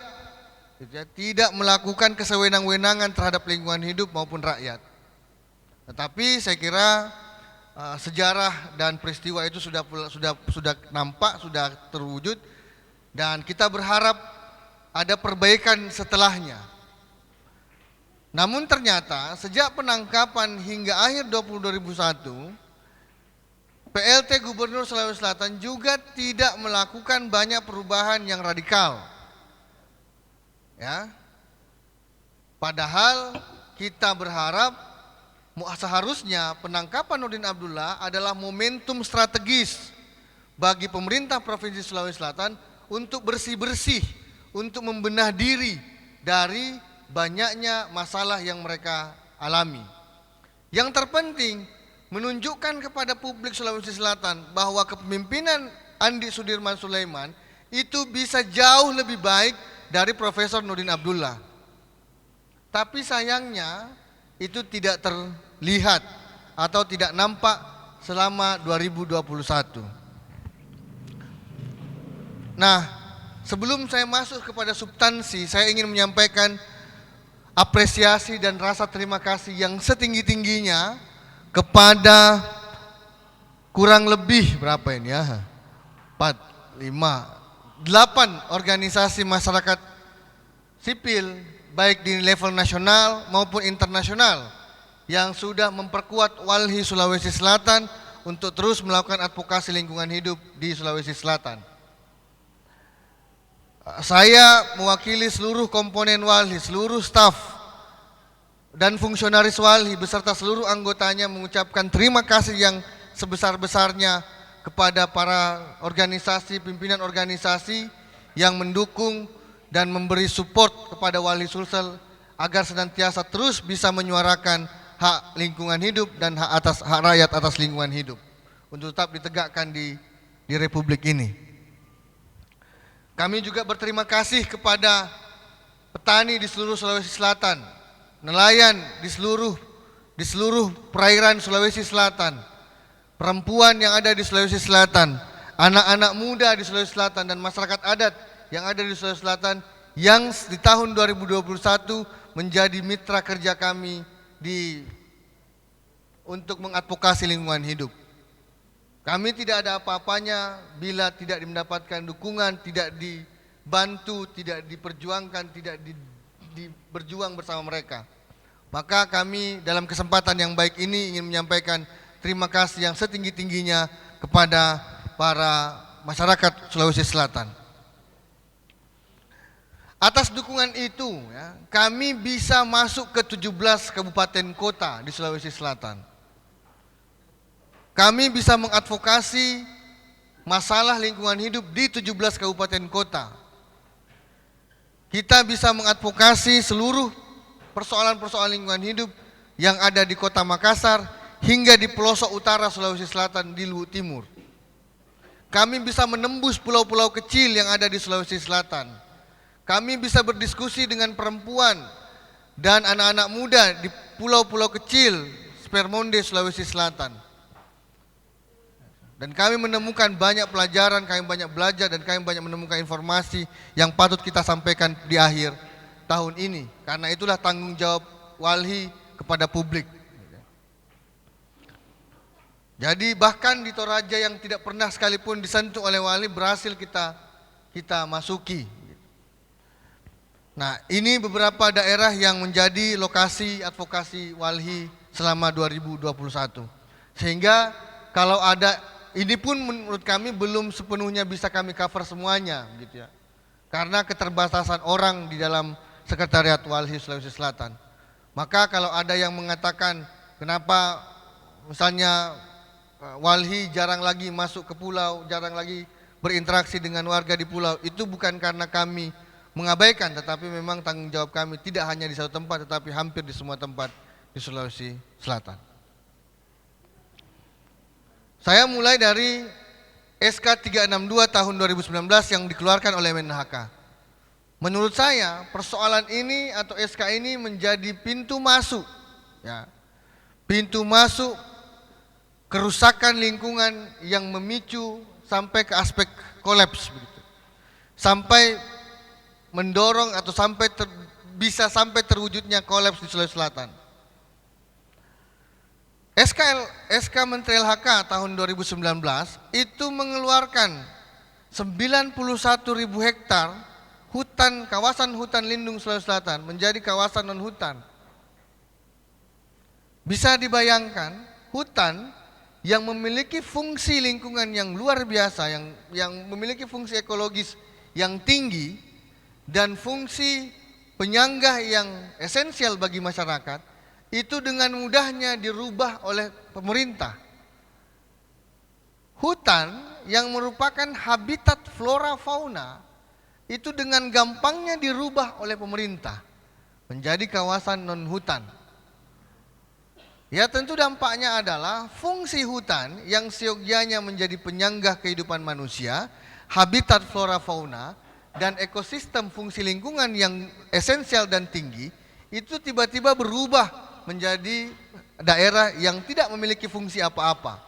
melakukan kesewenang-wenangan terhadap lingkungan hidup maupun rakyat. Tetapi saya kira sejarah dan peristiwa itu sudah nampak, sudah terwujud, dan kita berharap ada perbaikan setelahnya. Namun ternyata sejak penangkapan hingga akhir 2021, PLT Gubernur Sulawesi Selatan juga tidak melakukan banyak perubahan yang radikal. Ya. Padahal kita berharap seharusnya penangkapan Nurdin Abdullah adalah momentum strategis bagi pemerintah Provinsi Sulawesi Selatan untuk bersih-bersih, untuk membenah diri dari banyaknya masalah yang mereka alami. Yang terpenting, menunjukkan kepada publik Sulawesi Selatan bahwa kepemimpinan Andi Sudirman Sulaiman itu bisa jauh lebih baik dari Profesor Nurdin Abdullah. Tapi sayangnya itu tidak terlihat atau tidak nampak selama 2021. Nah, sebelum saya masuk kepada substansi, saya ingin menyampaikan apresiasi dan rasa terima kasih yang setinggi-tingginya kepada kurang lebih berapa ini ya? 4, 5, 8 organisasi masyarakat sipil baik di level nasional maupun internasional yang sudah memperkuat Walhi Sulawesi Selatan untuk terus melakukan advokasi lingkungan hidup di Sulawesi Selatan. Saya mewakili seluruh komponen Walhi, seluruh staf dan fungsionaris Walhi beserta seluruh anggotanya mengucapkan terima kasih yang sebesar-besarnya kepada para organisasi, pimpinan organisasi yang mendukung dan memberi support kepada Walhi Sulsel agar senantiasa terus bisa menyuarakan hak lingkungan hidup dan hak rakyat atas lingkungan hidup untuk tetap ditegakkan di Republik ini. Kami juga berterima kasih kepada petani di seluruh Sulawesi Selatan, nelayan di seluruh perairan Sulawesi Selatan, perempuan yang ada di Sulawesi Selatan, anak-anak muda di Sulawesi Selatan dan masyarakat adat yang ada di Sulawesi Selatan yang di tahun 2021 menjadi mitra kerja kami untuk mengadvokasi lingkungan hidup. Kami tidak ada apa-apanya bila tidak mendapatkan dukungan, tidak dibantu, tidak diperjuangkan, tidak berjuang bersama mereka. Maka kami dalam kesempatan yang baik ini ingin menyampaikan terima kasih yang setinggi-tingginya kepada para masyarakat Sulawesi Selatan. Atas dukungan itu, ya, kami bisa masuk ke 17 kabupaten kota di Sulawesi Selatan. Kami bisa mengadvokasi masalah lingkungan hidup di 17 kabupaten kota. Kita bisa mengadvokasi seluruh persoalan-persoalan lingkungan hidup yang ada di Kota Makassar hingga di pelosok utara Sulawesi Selatan di Luhut Timur. Kami bisa menembus pulau-pulau kecil yang ada di Sulawesi Selatan. Kami bisa berdiskusi dengan perempuan dan anak-anak muda di pulau-pulau kecil Spermonde, Sulawesi Selatan. Dan kami menemukan banyak pelajaran, kami banyak belajar, dan kami banyak menemukan informasi yang patut kita sampaikan di akhir tahun ini. Karena itulah tanggung jawab Walhi kepada publik. Jadi bahkan di Toraja yang tidak pernah sekalipun disentuh oleh Walhi berhasil kita masuki. Nah, ini beberapa daerah yang menjadi lokasi advokasi Walhi selama 2021. Sehingga kalau ada, ini pun menurut kami belum sepenuhnya bisa kami cover semuanya gitu ya. Karena keterbatasan orang di dalam Sekretariat Walhi Sulawesi Selatan. Maka kalau ada yang mengatakan kenapa misalnya Walhi jarang lagi masuk ke pulau, jarang lagi berinteraksi dengan warga di pulau, itu bukan karena kami mengabaikan, tetapi memang tanggung jawab kami tidak hanya di satu tempat tetapi hampir di semua tempat di Sulawesi Selatan. Saya mulai dari SK 362 tahun 2019 yang dikeluarkan oleh Menhaka. Menurut saya persoalan ini atau SK ini menjadi pintu masuk, ya, pintu masuk kerusakan lingkungan yang memicu sampai ke aspek kolaps begitu. Sampai mendorong atau bisa sampai terwujudnya kolaps di Sulawesi Selatan. SK Menteri LHK tahun 2019 itu mengeluarkan 91.000 hektar hutan, kawasan hutan lindung Sulawesi Selatan menjadi kawasan non hutan. Bisa dibayangkan hutan yang memiliki fungsi lingkungan yang luar biasa, yang memiliki fungsi ekologis yang tinggi dan fungsi penyangga yang esensial bagi masyarakat, itu dengan mudahnya dirubah oleh pemerintah. Hutan yang merupakan habitat flora fauna itu dengan gampangnya dirubah oleh pemerintah menjadi kawasan non hutan. Ya tentu dampaknya adalah fungsi hutan yang seyogyanya menjadi penyangga kehidupan manusia, habitat flora fauna, dan ekosistem fungsi lingkungan yang esensial dan tinggi, itu tiba-tiba berubah menjadi daerah yang tidak memiliki fungsi apa-apa.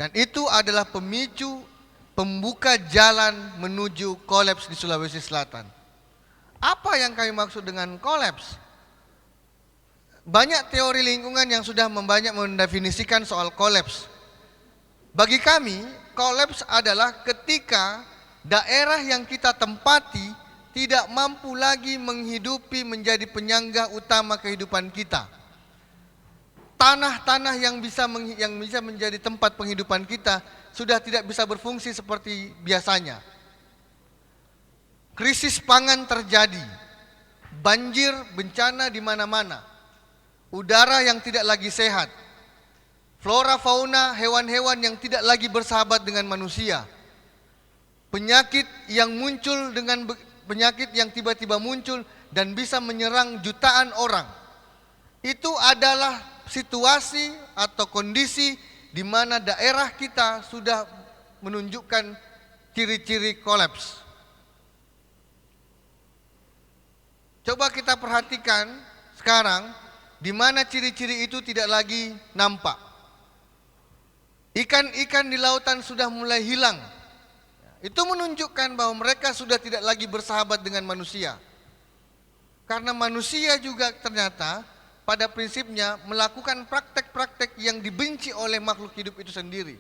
Dan itu adalah pemicu pembuka jalan menuju kolaps di Sulawesi Selatan. Apa yang kami maksud dengan kolaps? Banyak teori lingkungan yang sudah banyak mendefinisikan soal kolaps. Bagi kami, kolaps adalah ketika daerah yang kita tempati tidak mampu lagi menghidupi menjadi penyangga utama kehidupan kita. Tanah-tanah yang bisa menjadi tempat penghidupan kita sudah tidak bisa berfungsi seperti biasanya. Krisis pangan terjadi, banjir, bencana di mana-mana. Udara yang tidak lagi sehat, flora fauna, hewan-hewan yang tidak lagi bersahabat dengan manusia, penyakit yang tiba-tiba muncul dan bisa menyerang jutaan orang. Itu adalah situasi atau kondisi di mana daerah kita sudah menunjukkan ciri-ciri kolaps. Coba kita perhatikan sekarang di mana ciri-ciri itu tidak lagi nampak. Ikan-ikan di lautan sudah mulai hilang. Itu menunjukkan bahwa mereka sudah tidak lagi bersahabat dengan manusia. Karena manusia juga ternyata pada prinsipnya melakukan praktek-praktek yang dibenci oleh makhluk hidup itu sendiri.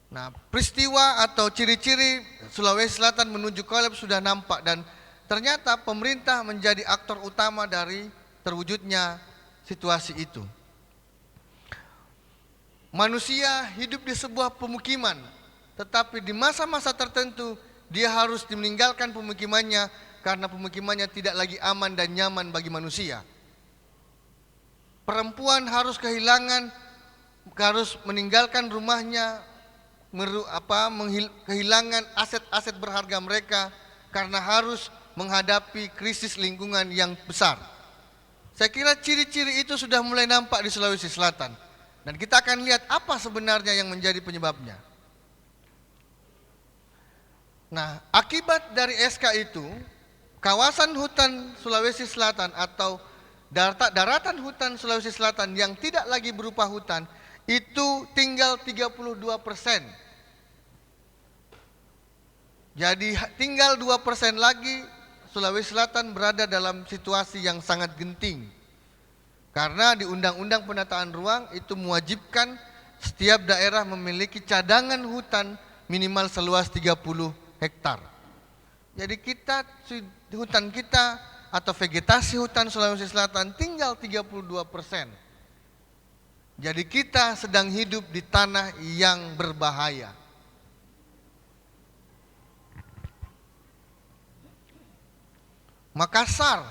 Nah, peristiwa atau ciri-ciri Sulawesi Selatan menuju kolaps sudah nampak dan ternyata pemerintah menjadi aktor utama dari terwujudnya situasi itu. Manusia hidup di sebuah pemukiman, tetapi di masa-masa tertentu dia harus meninggalkan pemukimannya karena pemukimannya tidak lagi aman dan nyaman bagi manusia. Perempuan harus meninggalkan rumahnya, kehilangan aset-aset berharga mereka karena harus menghadapi krisis lingkungan yang besar. Saya kira ciri-ciri itu sudah mulai nampak di Sulawesi Selatan. Dan kita akan lihat apa sebenarnya yang menjadi penyebabnya. Nah, akibat dari SK itu, kawasan hutan Sulawesi Selatan atau daratan hutan Sulawesi Selatan yang tidak lagi berupa hutan, itu tinggal 32%. Jadi tinggal 2% lagi Sulawesi Selatan berada dalam situasi yang sangat genting. Karena di Undang-Undang Penataan Ruang itu mewajibkan setiap daerah memiliki cadangan hutan minimal seluas 30 hektar. Jadi hutan kita atau vegetasi hutan Sulawesi Selatan tinggal 32%. Jadi kita sedang hidup di tanah yang berbahaya. Makassar,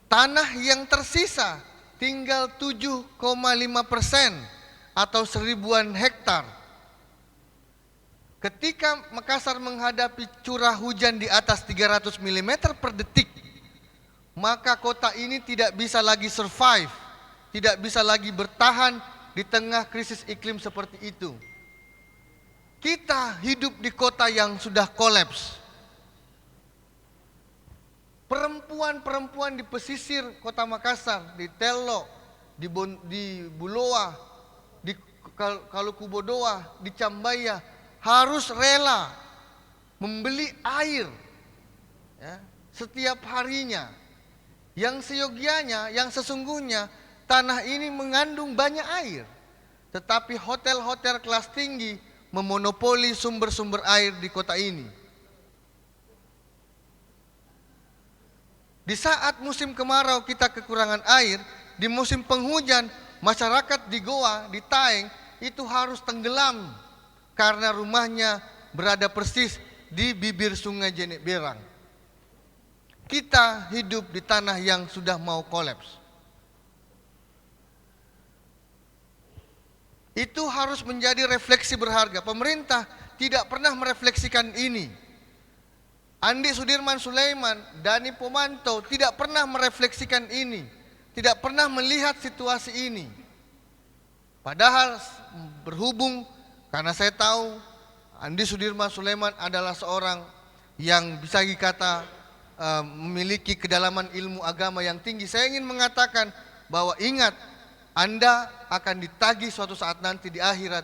tanah yang tersisa tinggal 7,5% atau 1000-an hektar. Ketika Makassar menghadapi curah hujan di atas 300 mm per detik, maka kota ini tidak bisa lagi survive, tidak bisa lagi bertahan di tengah krisis iklim seperti itu. Kita hidup di kota yang sudah kolaps. Perempuan-perempuan di pesisir kota Makassar, di Tello, di Buloa, di Kalukubodoa, di Cambaya harus rela membeli air ya, setiap harinya. Yang seyogianya, yang sesungguhnya tanah ini mengandung banyak air. Tetapi hotel-hotel kelas tinggi memonopoli sumber-sumber air di kota ini. Di saat musim kemarau kita kekurangan air, di musim penghujan masyarakat di Goa, di Taeng itu harus tenggelam karena rumahnya berada persis di bibir sungai Jenek Berang. Kita hidup di tanah yang sudah mau kolaps. Itu harus menjadi refleksi berharga. Pemerintah tidak pernah merefleksikan ini. Andi Sudirman Sulaiman, Dani Pomanto tidak pernah merefleksikan ini. Tidak pernah melihat situasi ini. Padahal berhubung karena saya tahu Andi Sudirman Sulaiman adalah seorang yang bisa dikata memiliki kedalaman ilmu agama yang tinggi. Saya ingin mengatakan bahwa ingat, Anda akan ditagih suatu saat nanti di akhirat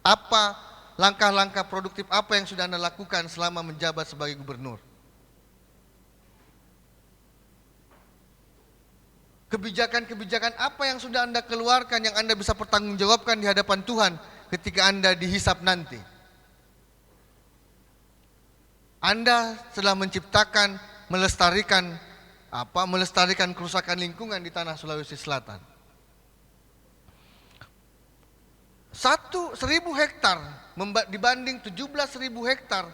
apa langkah-langkah produktif apa yang sudah Anda lakukan selama menjabat sebagai gubernur. Kebijakan-kebijakan apa yang sudah Anda keluarkan yang Anda bisa pertanggungjawabkan di hadapan Tuhan ketika Anda dihisap nanti. Anda telah menciptakan, melestarikan kerusakan lingkungan di tanah Sulawesi Selatan. 1.000 hektar dibanding 17.000 hektar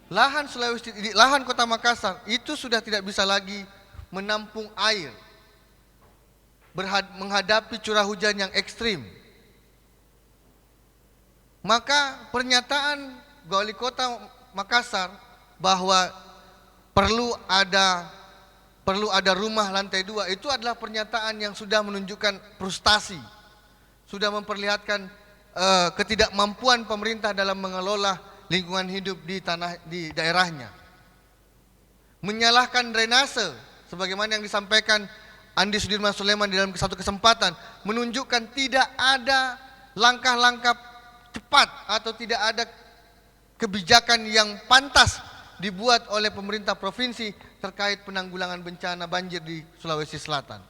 lahan Kota Makassar itu sudah tidak bisa lagi menampung air, menghadapi curah hujan yang ekstrim. Maka pernyataan Wali Kota Makassar bahwa perlu ada rumah lantai 2 itu adalah pernyataan yang sudah menunjukkan frustasi, sudah memperlihatkan ketidakmampuan pemerintah dalam mengelola lingkungan hidup di daerahnya. Menyalahkan drainase sebagaimana yang disampaikan Andi Sudirman Sulaiman di dalam satu kesempatan, menunjukkan tidak ada langkah-langkah cepat atau tidak ada kebijakan yang pantas dibuat oleh pemerintah provinsi terkait penanggulangan bencana banjir di Sulawesi Selatan.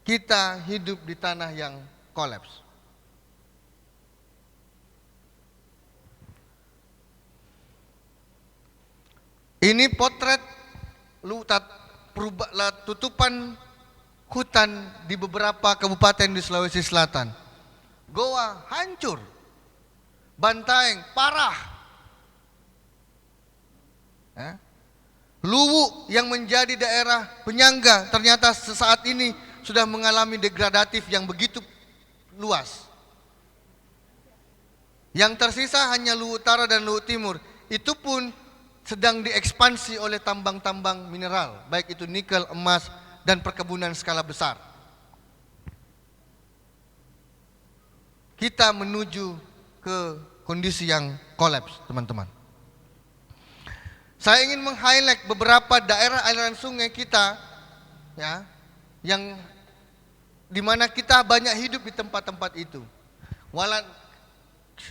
Kita hidup di tanah yang kolaps. Ini potret tutupan hutan di beberapa kabupaten di Sulawesi Selatan. Goa hancur, Bantaeng parah. Luwu yang menjadi daerah penyangga ternyata sesaat ini sudah mengalami degradatif yang begitu luas. Yang tersisa hanya Luwu Utara dan Luwu Timur. Itu pun sedang diekspansi oleh tambang-tambang mineral, baik itu nikel, emas, dan perkebunan skala besar. Kita menuju ke kondisi yang kolaps, teman-teman. Saya ingin meng-highlight beberapa daerah aliran sungai kita ya, yang dimana kita banyak hidup di tempat-tempat itu.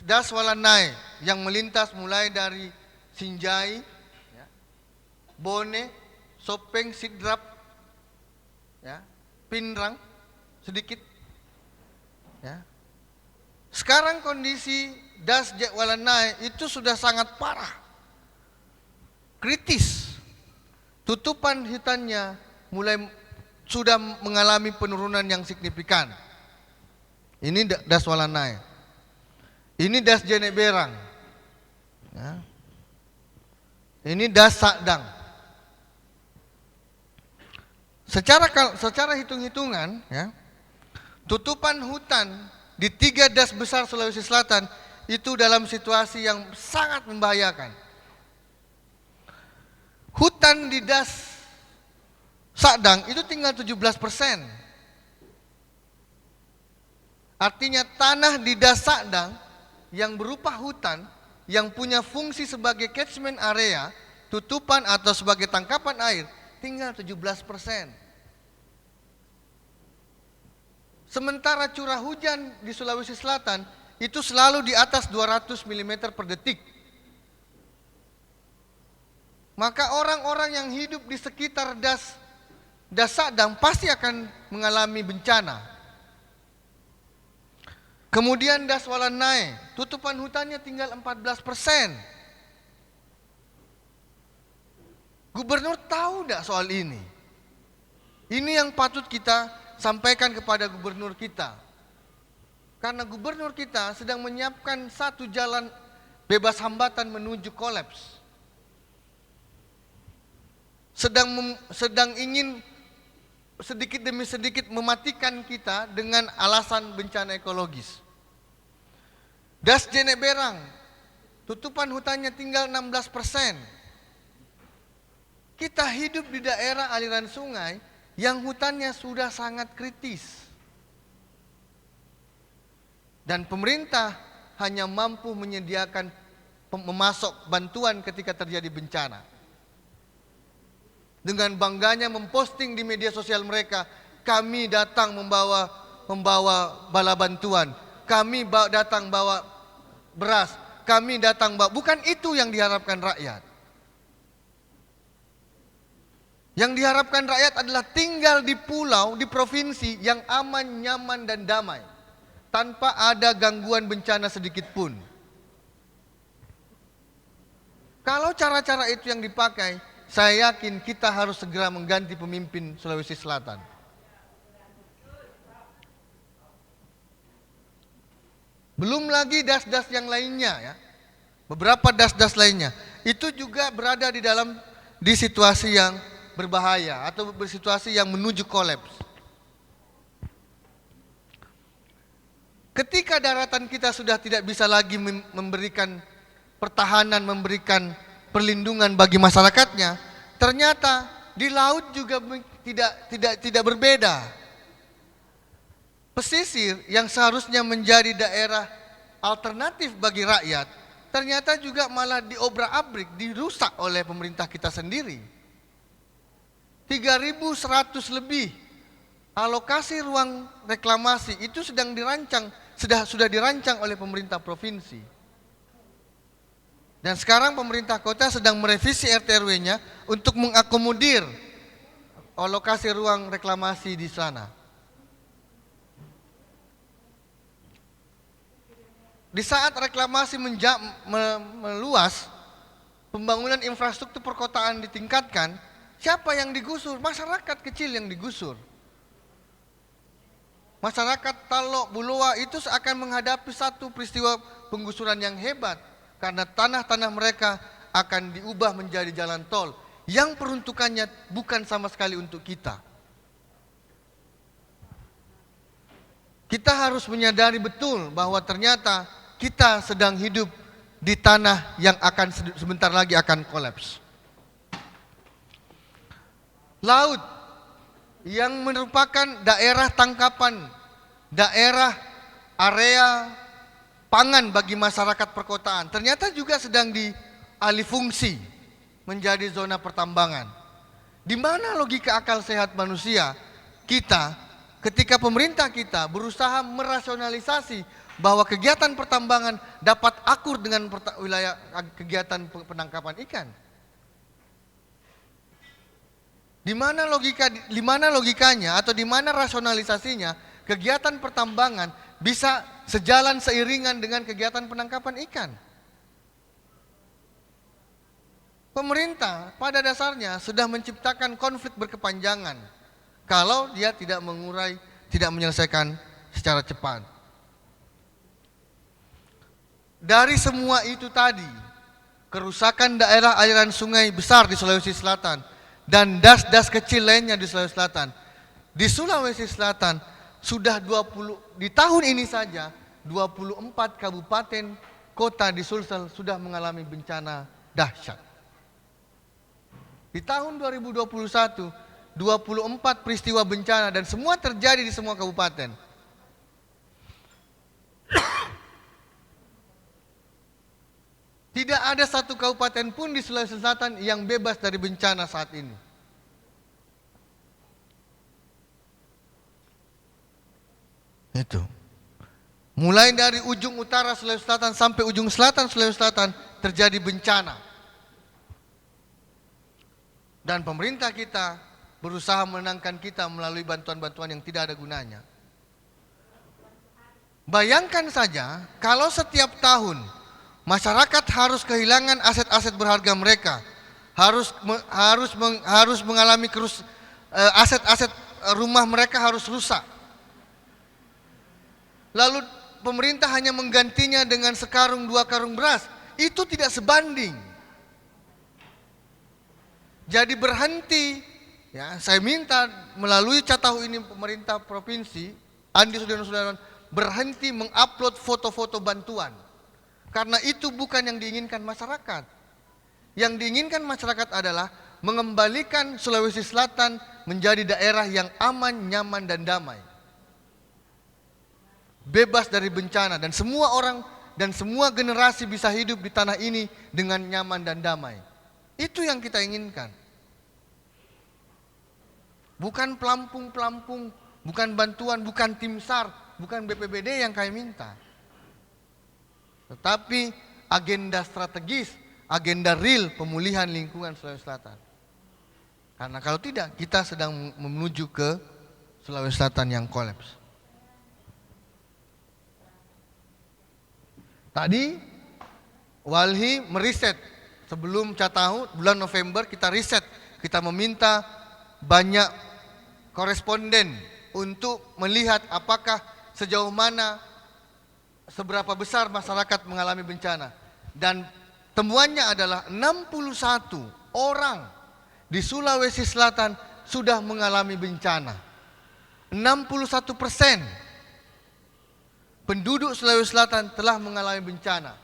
Das Walanai yang melintas mulai dari Sinjai, ya, Bone, Sopeng, Sidrap, ya, Pinrang, sedikit. Ya. Sekarang kondisi Das Walanai itu sudah sangat parah. Kritis, tutupan hutannya sudah mengalami penurunan yang signifikan. Ini Das Walanai, ini Das Jenek Berang, ya. Ini Das Sakdang. Secara hitung-hitungan, ya, tutupan hutan di 3 das besar Sulawesi Selatan itu dalam situasi yang sangat membahayakan. Hutan di Das Sakdang itu tinggal 17%. Artinya tanah di Das Sakdang yang berupa hutan yang punya fungsi sebagai catchment area, tutupan atau sebagai tangkapan air, tinggal 17%. Sementara curah hujan di Sulawesi Selatan itu selalu di atas 200 mm per detik. Maka orang-orang yang hidup di sekitar das Sadang pasti akan mengalami bencana. Kemudian das Walanai, tutupan hutannya tinggal 14%. Gubernur tahu tidak soal ini? Ini yang patut kita sampaikan kepada gubernur kita. Karena gubernur kita sedang menyiapkan satu jalan bebas hambatan menuju kolaps. Sedang ingin sedikit demi sedikit mematikan kita dengan alasan bencana ekologis. Das Jeneberang, tutupan hutannya tinggal 16%. Kita hidup di daerah aliran sungai yang hutannya sudah sangat kritis. Dan pemerintah hanya mampu menyediakan memasok bantuan ketika terjadi bencana. Dengan bangganya memposting di media sosial mereka, kami datang membawa bala bantuan, kami datang bawa beras, kami datang bawa. Bukan itu yang diharapkan rakyat. Yang diharapkan rakyat adalah tinggal di pulau, di provinsi yang aman, nyaman, dan damai, tanpa ada gangguan bencana sedikit pun. Kalau cara-cara itu yang dipakai, saya yakin kita harus segera mengganti pemimpin Sulawesi Selatan. Belum lagi das-das yang lainnya ya. Beberapa das-das lainnya itu juga berada di situasi yang berbahaya atau bersituasi yang menuju kolaps. Ketika daratan kita sudah tidak bisa lagi memberikan pertahanan, memberikan perlindungan bagi masyarakatnya, ternyata di laut juga tidak berbeda. Pesisir yang seharusnya menjadi daerah alternatif bagi rakyat, ternyata juga malah diobrak-abrik, dirusak oleh pemerintah kita sendiri. 3.100 lebih alokasi ruang reklamasi itu sudah dirancang oleh pemerintah provinsi. Dan sekarang pemerintah kota sedang merevisi RT/RW-nya untuk mengakomodir alokasi ruang reklamasi di sana. Di saat reklamasi meluas, pembangunan infrastruktur perkotaan ditingkatkan, siapa yang digusur? Masyarakat kecil yang digusur. Masyarakat Talok, Buloa itu akan menghadapi satu peristiwa penggusuran yang hebat. Karena tanah-tanah mereka akan diubah menjadi jalan tol yang peruntukannya bukan sama sekali untuk kita. Kita harus menyadari betul bahwa ternyata kita sedang hidup di tanah yang akan sebentar lagi akan kolaps. Laut yang merupakan daerah tangkapan, daerah area pangan bagi masyarakat perkotaan, ternyata juga sedang dialih fungsi menjadi zona pertambangan. Di mana logika akal sehat manusia kita ketika pemerintah kita berusaha merasionalisasi bahwa kegiatan pertambangan dapat akur dengan wilayah kegiatan penangkapan ikan? Di mana logikanya atau di mana rasionalisasinya kegiatan pertambangan bisa sejalan seiringan dengan kegiatan penangkapan ikan? Pemerintah pada dasarnya sudah menciptakan konflik berkepanjangan kalau dia tidak mengurai, tidak menyelesaikan secara cepat. Dari semua itu tadi, kerusakan daerah aliran sungai besar di Sulawesi Selatan dan das-das kecil lainnya di Sulawesi Selatan. Di Sulawesi Selatan sudah di tahun ini saja 24 kabupaten kota di Sulsel sudah mengalami bencana dahsyat. Di tahun 2021 24 peristiwa bencana dan semua terjadi di semua kabupaten. Tidak ada satu kabupaten pun di Sulawesi Selatan yang bebas dari bencana saat ini. Itu. Mulai dari ujung utara Sulawesi Selatan sampai ujung selatan Sulawesi Selatan terjadi bencana. Dan pemerintah kita berusaha menenangkan kita melalui bantuan-bantuan yang tidak ada gunanya. Bayangkan saja kalau setiap tahun masyarakat harus kehilangan aset-aset berharga mereka, harus mengalami aset-aset rumah mereka harus rusak. Lalu pemerintah hanya menggantinya dengan sekarung 2 karung beras, itu tidak sebanding. Jadi berhenti, ya, saya minta melalui Catahu ini pemerintah provinsi, Andi Sudirman berhenti mengupload foto-foto bantuan. Karena itu bukan yang diinginkan masyarakat. Yang diinginkan masyarakat adalah mengembalikan Sulawesi Selatan menjadi daerah yang aman, nyaman, dan damai. Bebas dari bencana, dan semua orang dan semua generasi bisa hidup di tanah ini dengan nyaman dan damai. Itu yang kita inginkan. Bukan pelampung-pelampung, bukan bantuan, bukan tim SAR, bukan BPBD yang kami minta. Tetapi agenda strategis, agenda real pemulihan lingkungan Sulawesi Selatan. Karena kalau tidak, kita sedang menuju ke Sulawesi Selatan yang kolaps. Tadi Walhi meriset sebelum Catahu bulan November, kita riset, kita meminta banyak koresponden untuk melihat apakah sejauh mana, seberapa besar masyarakat mengalami bencana. Dan temuannya adalah 61 orang di Sulawesi Selatan sudah mengalami bencana. 61% penduduk Sulawesi Selatan telah mengalami bencana.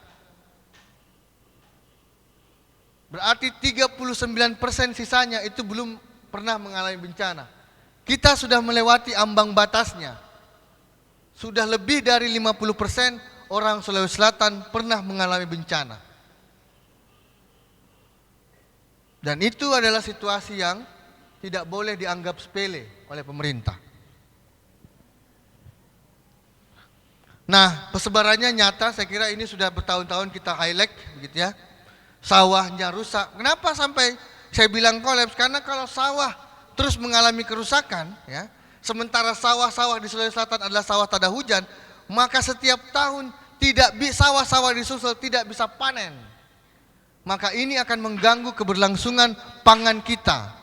Berarti 39% sisanya itu belum pernah mengalami bencana. Kita sudah melewati ambang batasnya. Sudah lebih dari 50% orang Sulawesi Selatan pernah mengalami bencana. Dan itu adalah situasi yang tidak boleh dianggap sepele oleh pemerintah. Nah, persebarannya nyata, saya kira ini sudah bertahun-tahun kita highlight, begitu ya. Sawahnya rusak. Kenapa sampai saya bilang kolaps? Karena kalau sawah terus mengalami kerusakan, ya, sementara sawah-sawah di Sulawesi Selatan adalah sawah tada hujan, maka setiap tahun sawah-sawah di Sulsel tidak bisa panen. Maka ini akan mengganggu keberlangsungan pangan kita.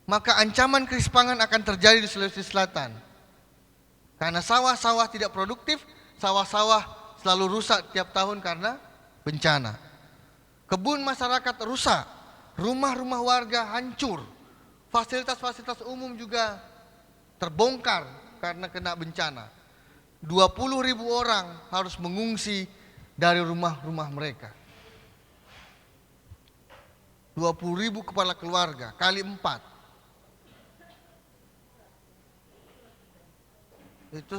Maka ancaman krisis pangan akan terjadi di Sulawesi Selatan. Karena sawah-sawah tidak produktif, sawah-sawah selalu rusak tiap tahun karena bencana. Kebun masyarakat rusak, rumah-rumah warga hancur, fasilitas-fasilitas umum juga terbongkar karena kena bencana. 20.000 orang harus mengungsi dari rumah-rumah mereka. 20.000 kepala keluarga kali 4. Itu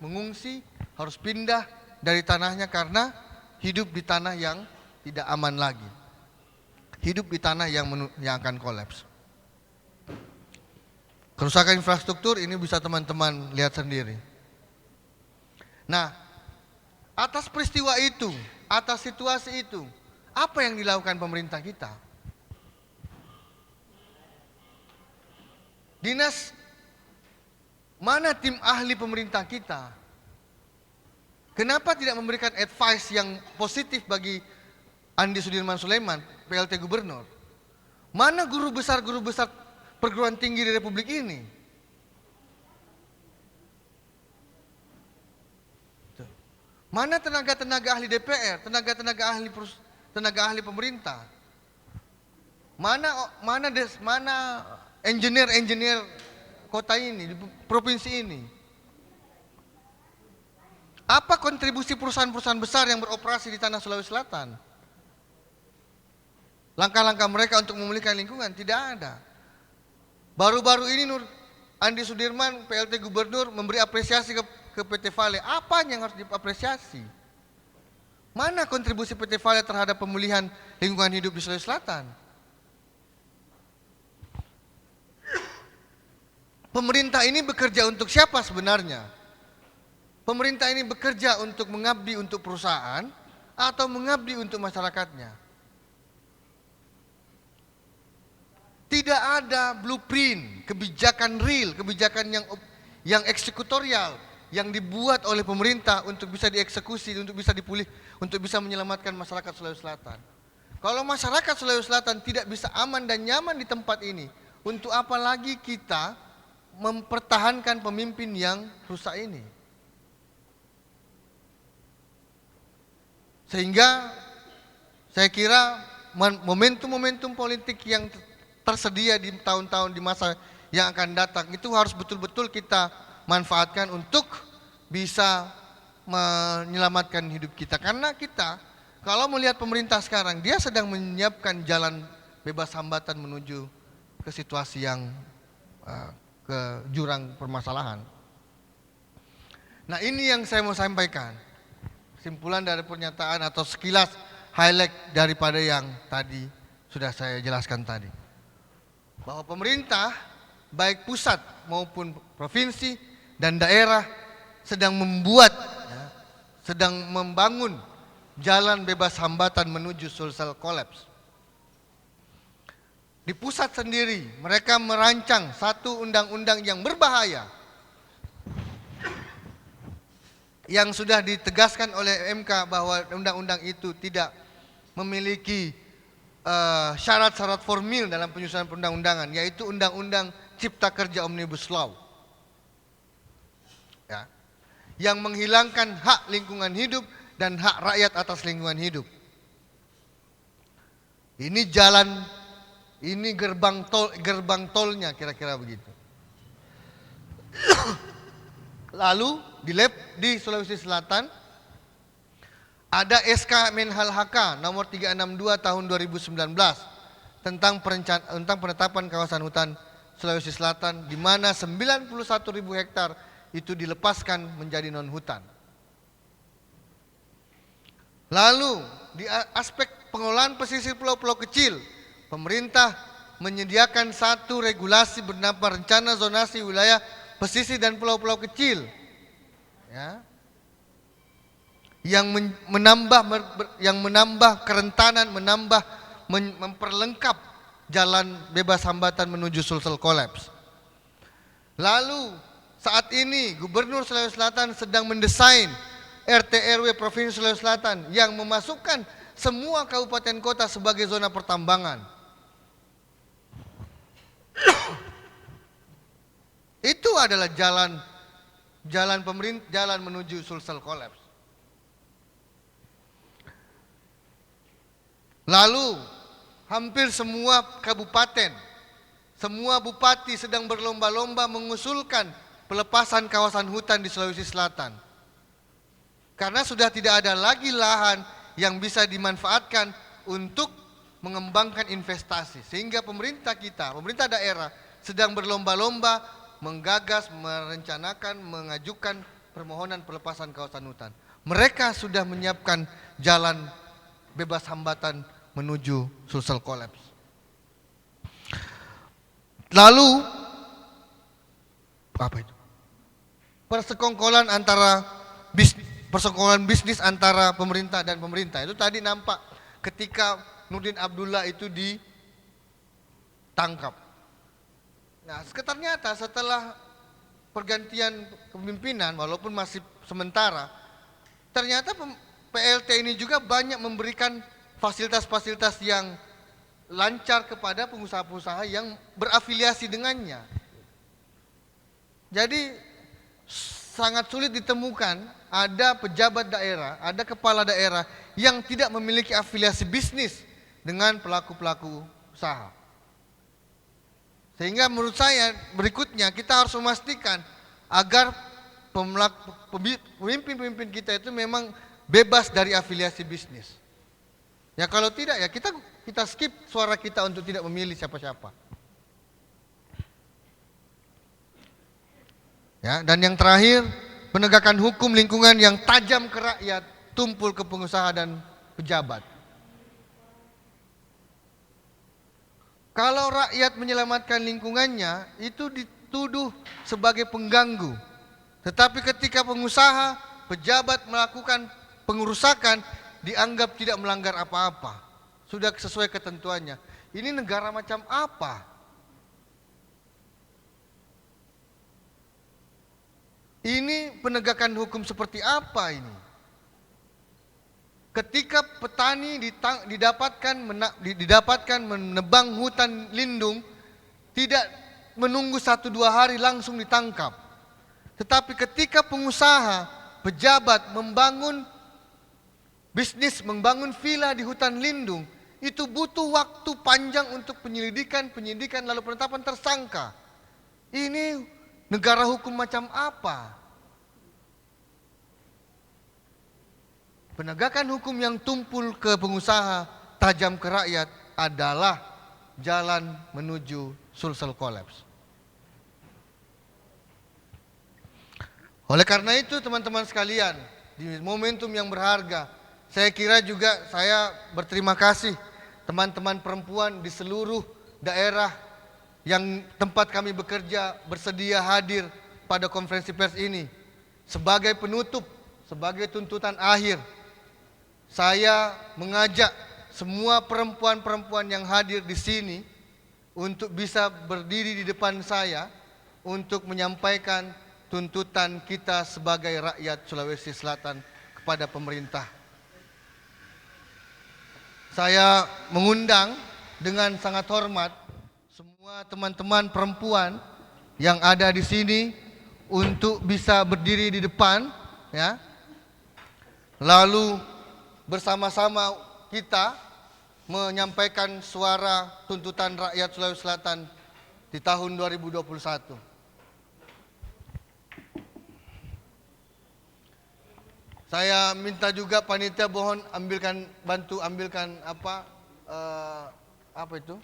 mengungsi, harus pindah dari tanahnya karena hidup di tanah yang tidak aman lagi. Hidup di tanah yang akan kolaps. Kerusakan infrastruktur ini bisa teman-teman lihat sendiri. Nah, atas peristiwa itu, atas situasi itu, apa yang dilakukan pemerintah kita? Mana tim ahli pemerintah kita? Kenapa tidak memberikan advice yang positif bagi Andi Sudirman Sulaiman, PLT Gubernur? Mana guru besar perguruan tinggi di Republik ini? Mana tenaga-tenaga ahli DPR, tenaga ahli pemerintah? Mana engineer kota ini, di provinsi ini? Apa kontribusi perusahaan-perusahaan besar yang beroperasi di tanah Sulawesi Selatan? Langkah-langkah mereka untuk memulihkan lingkungan tidak ada. Baru-baru ini Andi Sudirman, PLT Gubernur memberi apresiasi ke PT Vale. Apa yang harus diapresiasi? Mana kontribusi PT Vale terhadap pemulihan lingkungan hidup di Sulawesi Selatan? pemerintah ini bekerja untuk siapa sebenarnya? Pemerintah ini bekerja untuk mengabdi untuk perusahaan atau mengabdi untuk masyarakatnya? Tidak ada blueprint, kebijakan real, kebijakan yang eksekutorial yang dibuat oleh pemerintah untuk bisa dieksekusi, untuk bisa dipulih, untuk bisa menyelamatkan masyarakat Sulawesi Selatan. Kalau masyarakat Sulawesi Selatan tidak bisa aman dan nyaman di tempat ini, untuk apa lagi kita mempertahankan pemimpin yang rusak ini? Sehingga saya kira momentum-momentum politik yang tersedia di tahun-tahun di masa yang akan datang itu harus betul-betul kita manfaatkan untuk bisa menyelamatkan hidup kita. Karena kita kalau melihat pemerintah sekarang, dia sedang menyiapkan jalan bebas hambatan menuju ke situasi yang ke jurang permasalahan. Nah, ini yang saya mau sampaikan. Kesimpulan dari pernyataan atau sekilas highlight daripada yang tadi sudah saya jelaskan tadi. Bahwa pemerintah baik pusat maupun provinsi dan daerah sedang membuat, sedang membangun jalan bebas hambatan menuju social collapse. Di pusat sendiri mereka merancang satu undang-undang yang berbahaya yang sudah ditegaskan oleh MK bahwa undang-undang itu tidak memiliki syarat-syarat formil dalam penyusunan perundang-undangan, yaitu Undang-Undang Cipta Kerja Omnibus Law, ya, yang menghilangkan hak lingkungan hidup dan hak rakyat atas lingkungan hidup. Ini jalan, ini gerbang tolnya kira-kira begitu. Lalu di Sulawesi Selatan ada SK Menhal HK nomor 362 tahun 2019 tentang penetapan kawasan hutan Sulawesi Selatan, di mana 91.000 hektar itu dilepaskan menjadi non hutan. Lalu di aspek pengelolaan pesisir pulau-pulau kecil, pemerintah menyediakan satu regulasi bernama Rencana Zonasi Wilayah Pesisir dan Pulau-Pulau Kecil, ya, yang menambah kerentanan, memperlengkap jalan bebas hambatan menuju social collapse. Lalu saat ini Gubernur Sulawesi Selatan sedang mendesain RT RW Provinsi Sulawesi Selatan yang memasukkan semua kabupaten kota sebagai zona pertambangan. Itu adalah jalan pemerintah, jalan menuju social collapse. Lalu hampir semua kabupaten, semua bupati sedang berlomba-lomba mengusulkan pelepasan kawasan hutan di Sulawesi Selatan. Karena sudah tidak ada lagi lahan yang bisa dimanfaatkan untuk mengembangkan investasi. Sehingga pemerintah daerah sedang berlomba-lomba menggagas, merencanakan, mengajukan permohonan pelepasan kawasan hutan. Mereka sudah menyiapkan jalan bebas hambatan menuju social collapse. Lalu apa itu? Persekongkolan bisnis antara pemerintah dan pemerintah. Itu tadi nampak ketika Nurdin Abdullah itu ditangkap. Nah, ternyata setelah pergantian kepemimpinan, walaupun masih sementara, ternyata PLT ini juga banyak memberikan fasilitas-fasilitas yang lancar kepada pengusaha-pengusaha yang berafiliasi dengannya. Jadi sangat sulit ditemukan ada pejabat daerah, ada kepala daerah yang tidak memiliki afiliasi bisnis dengan pelaku-pelaku usaha. Sehingga menurut saya berikutnya kita harus memastikan agar pemimpin-pemimpin kita itu memang bebas dari afiliasi bisnis. Ya kalau tidak ya kita skip suara kita untuk tidak memilih siapa-siapa. Ya, dan yang terakhir, penegakan hukum lingkungan yang tajam ke rakyat, tumpul ke pengusaha dan pejabat. Kalau rakyat menyelamatkan lingkungannya, itu dituduh sebagai pengganggu. Tetapi ketika pengusaha, pejabat melakukan pengerusakan, dianggap tidak melanggar apa-apa. Sudah sesuai ketentuannya. Ini negara macam apa? Ini penegakan hukum seperti apa ini? Ketika petani didapatkan menebang hutan lindung, tidak menunggu 1-2 hari langsung ditangkap. Tetapi ketika pengusaha, pejabat membangun bisnis, membangun villa di hutan lindung, itu butuh waktu panjang untuk penyidikan lalu penetapan tersangka. Ini negara hukum macam apa? Penegakan hukum yang tumpul ke pengusaha, tajam ke rakyat adalah jalan menuju social collapse. Oleh karena itu teman-teman sekalian, di momentum yang berharga, saya kira juga saya berterima kasih teman-teman perempuan di seluruh daerah yang tempat kami bekerja bersedia hadir pada konferensi pers ini. Sebagai penutup, sebagai tuntutan akhir, saya mengajak semua perempuan-perempuan yang hadir di sini untuk bisa berdiri di depan saya untuk menyampaikan tuntutan kita sebagai rakyat Sulawesi Selatan kepada pemerintah. Saya mengundang dengan sangat hormat semua teman-teman perempuan yang ada di sini untuk bisa berdiri di depan, ya. Lalu bersama-sama kita menyampaikan suara tuntutan rakyat Sulawesi Selatan di tahun 2021. Saya minta juga panitia mohon bantu ambilkan apa itu?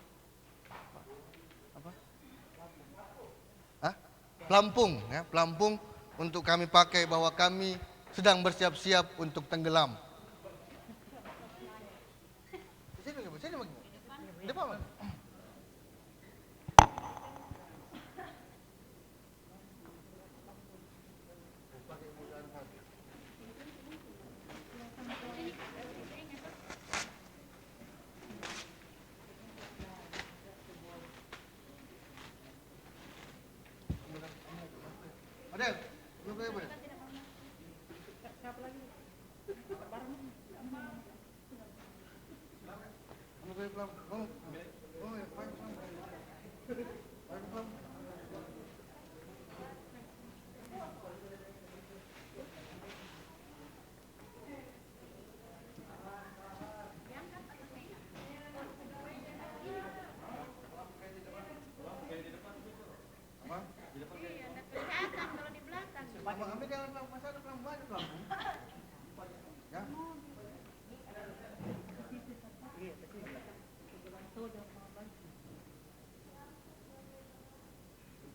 Pelampung, ya, pelampung untuk kami pakai bahwa kami sedang bersiap-siap untuk tenggelam. Depan. Adel, belum boleh.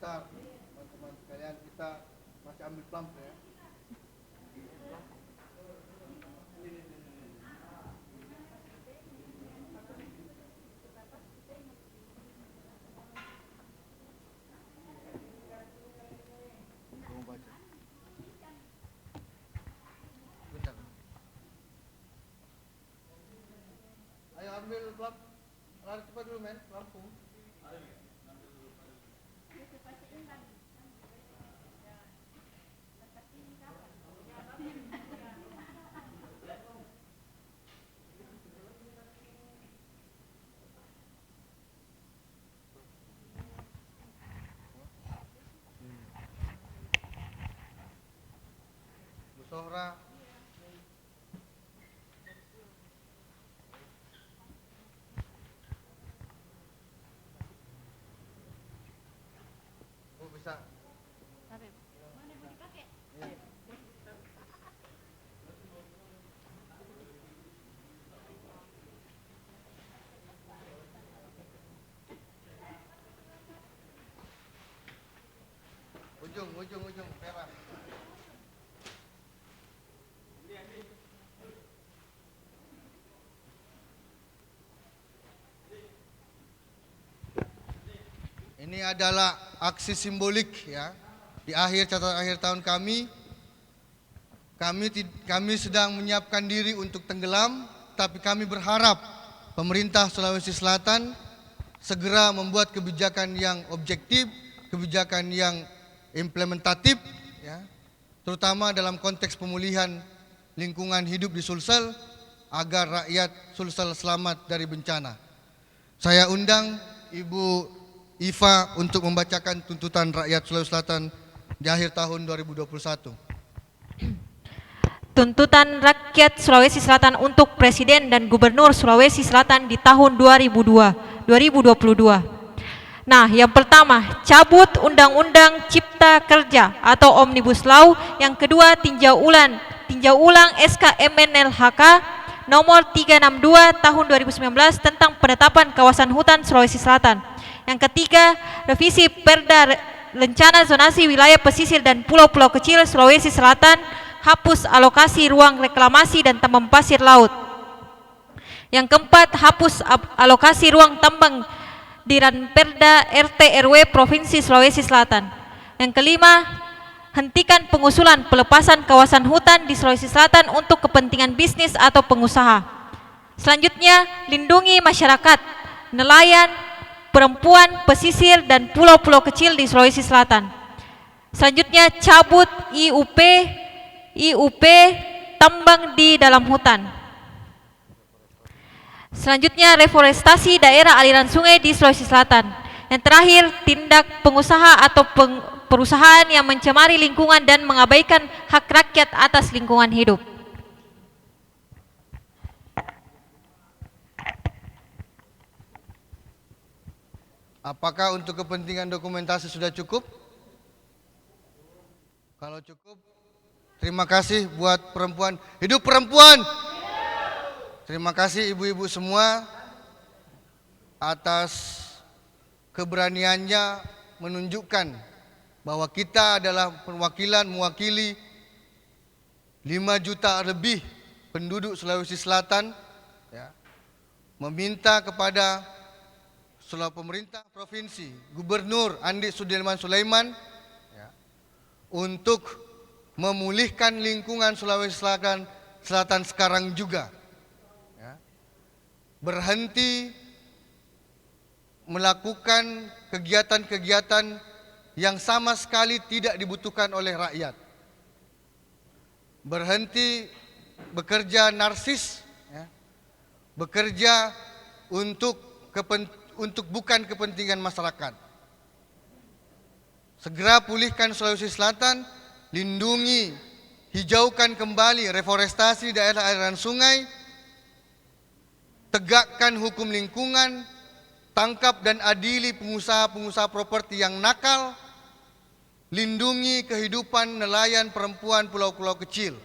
Bentar, teman-teman sekalian, kita masih ambil pelampung ya. Bentar. Ayo ambil pelampung. Lari cepat dulu men, pelampung. Bu Sohra. Bu bisa. Ujung merah. Ini adalah aksi simbolik ya di catatan akhir tahun kami. Kami sedang menyiapkan diri untuk tenggelam, tapi kami berharap pemerintah Sulawesi Selatan segera membuat kebijakan yang objektif, kebijakan yang implementatif, ya, terutama dalam konteks pemulihan lingkungan hidup di Sulsel agar rakyat Sulsel selamat dari bencana. Saya undang Ibu Iva untuk membacakan tuntutan rakyat Sulawesi Selatan di akhir tahun 2021. Tuntutan rakyat Sulawesi Selatan untuk Presiden dan Gubernur Sulawesi Selatan di tahun 2022. Nah, yang pertama, cabut Undang-Undang Cipta Kerja atau Omnibus Law. Yang kedua, tinjau ulang SK MNLHK nomor 362 tahun 2019 tentang penetapan kawasan hutan Sulawesi Selatan. Yang ketiga, revisi Perda Rencana Zonasi Wilayah Pesisir dan Pulau-Pulau Kecil Sulawesi Selatan, hapus alokasi ruang reklamasi dan tambang pasir laut. Yang keempat, hapus alokasi ruang tambang di Ranperda RT RW Provinsi Sulawesi Selatan. Yang kelima, hentikan pengusulan pelepasan kawasan hutan di Sulawesi Selatan untuk kepentingan bisnis atau pengusaha. Selanjutnya, lindungi masyarakat, nelayan, perempuan, pesisir, dan pulau-pulau kecil di Sulawesi Selatan. Selanjutnya, cabut IUP tambang di dalam hutan. Selanjutnya, reforestasi daerah aliran sungai di Sulawesi Selatan. Yang terakhir, tindak pengusaha atau perusahaan yang mencemari lingkungan dan mengabaikan hak rakyat atas lingkungan hidup. Apakah untuk kepentingan dokumentasi sudah cukup? Kalau cukup, terima kasih buat perempuan. Hidup perempuan! Terima kasih ibu-ibu semua atas keberaniannya menunjukkan bahwa kita adalah mewakili 5 juta lebih penduduk Sulawesi Selatan, ya, meminta kepada pemerintah provinsi, Gubernur Andi Sudirman Sulaiman, ya, untuk memulihkan lingkungan Sulawesi Selatan sekarang juga, ya, berhenti melakukan kegiatan-kegiatan yang sama sekali tidak dibutuhkan oleh rakyat, berhenti bekerja narsis, ya, bekerja untuk bukan kepentingan masyarakat. Segera pulihkan Sulawesi Selatan, lindungi, hijaukan kembali reforestasi daerah aliran sungai, tegakkan hukum lingkungan, tangkap dan adili pengusaha-pengusaha properti yang nakal, lindungi kehidupan nelayan perempuan pulau-pulau kecil.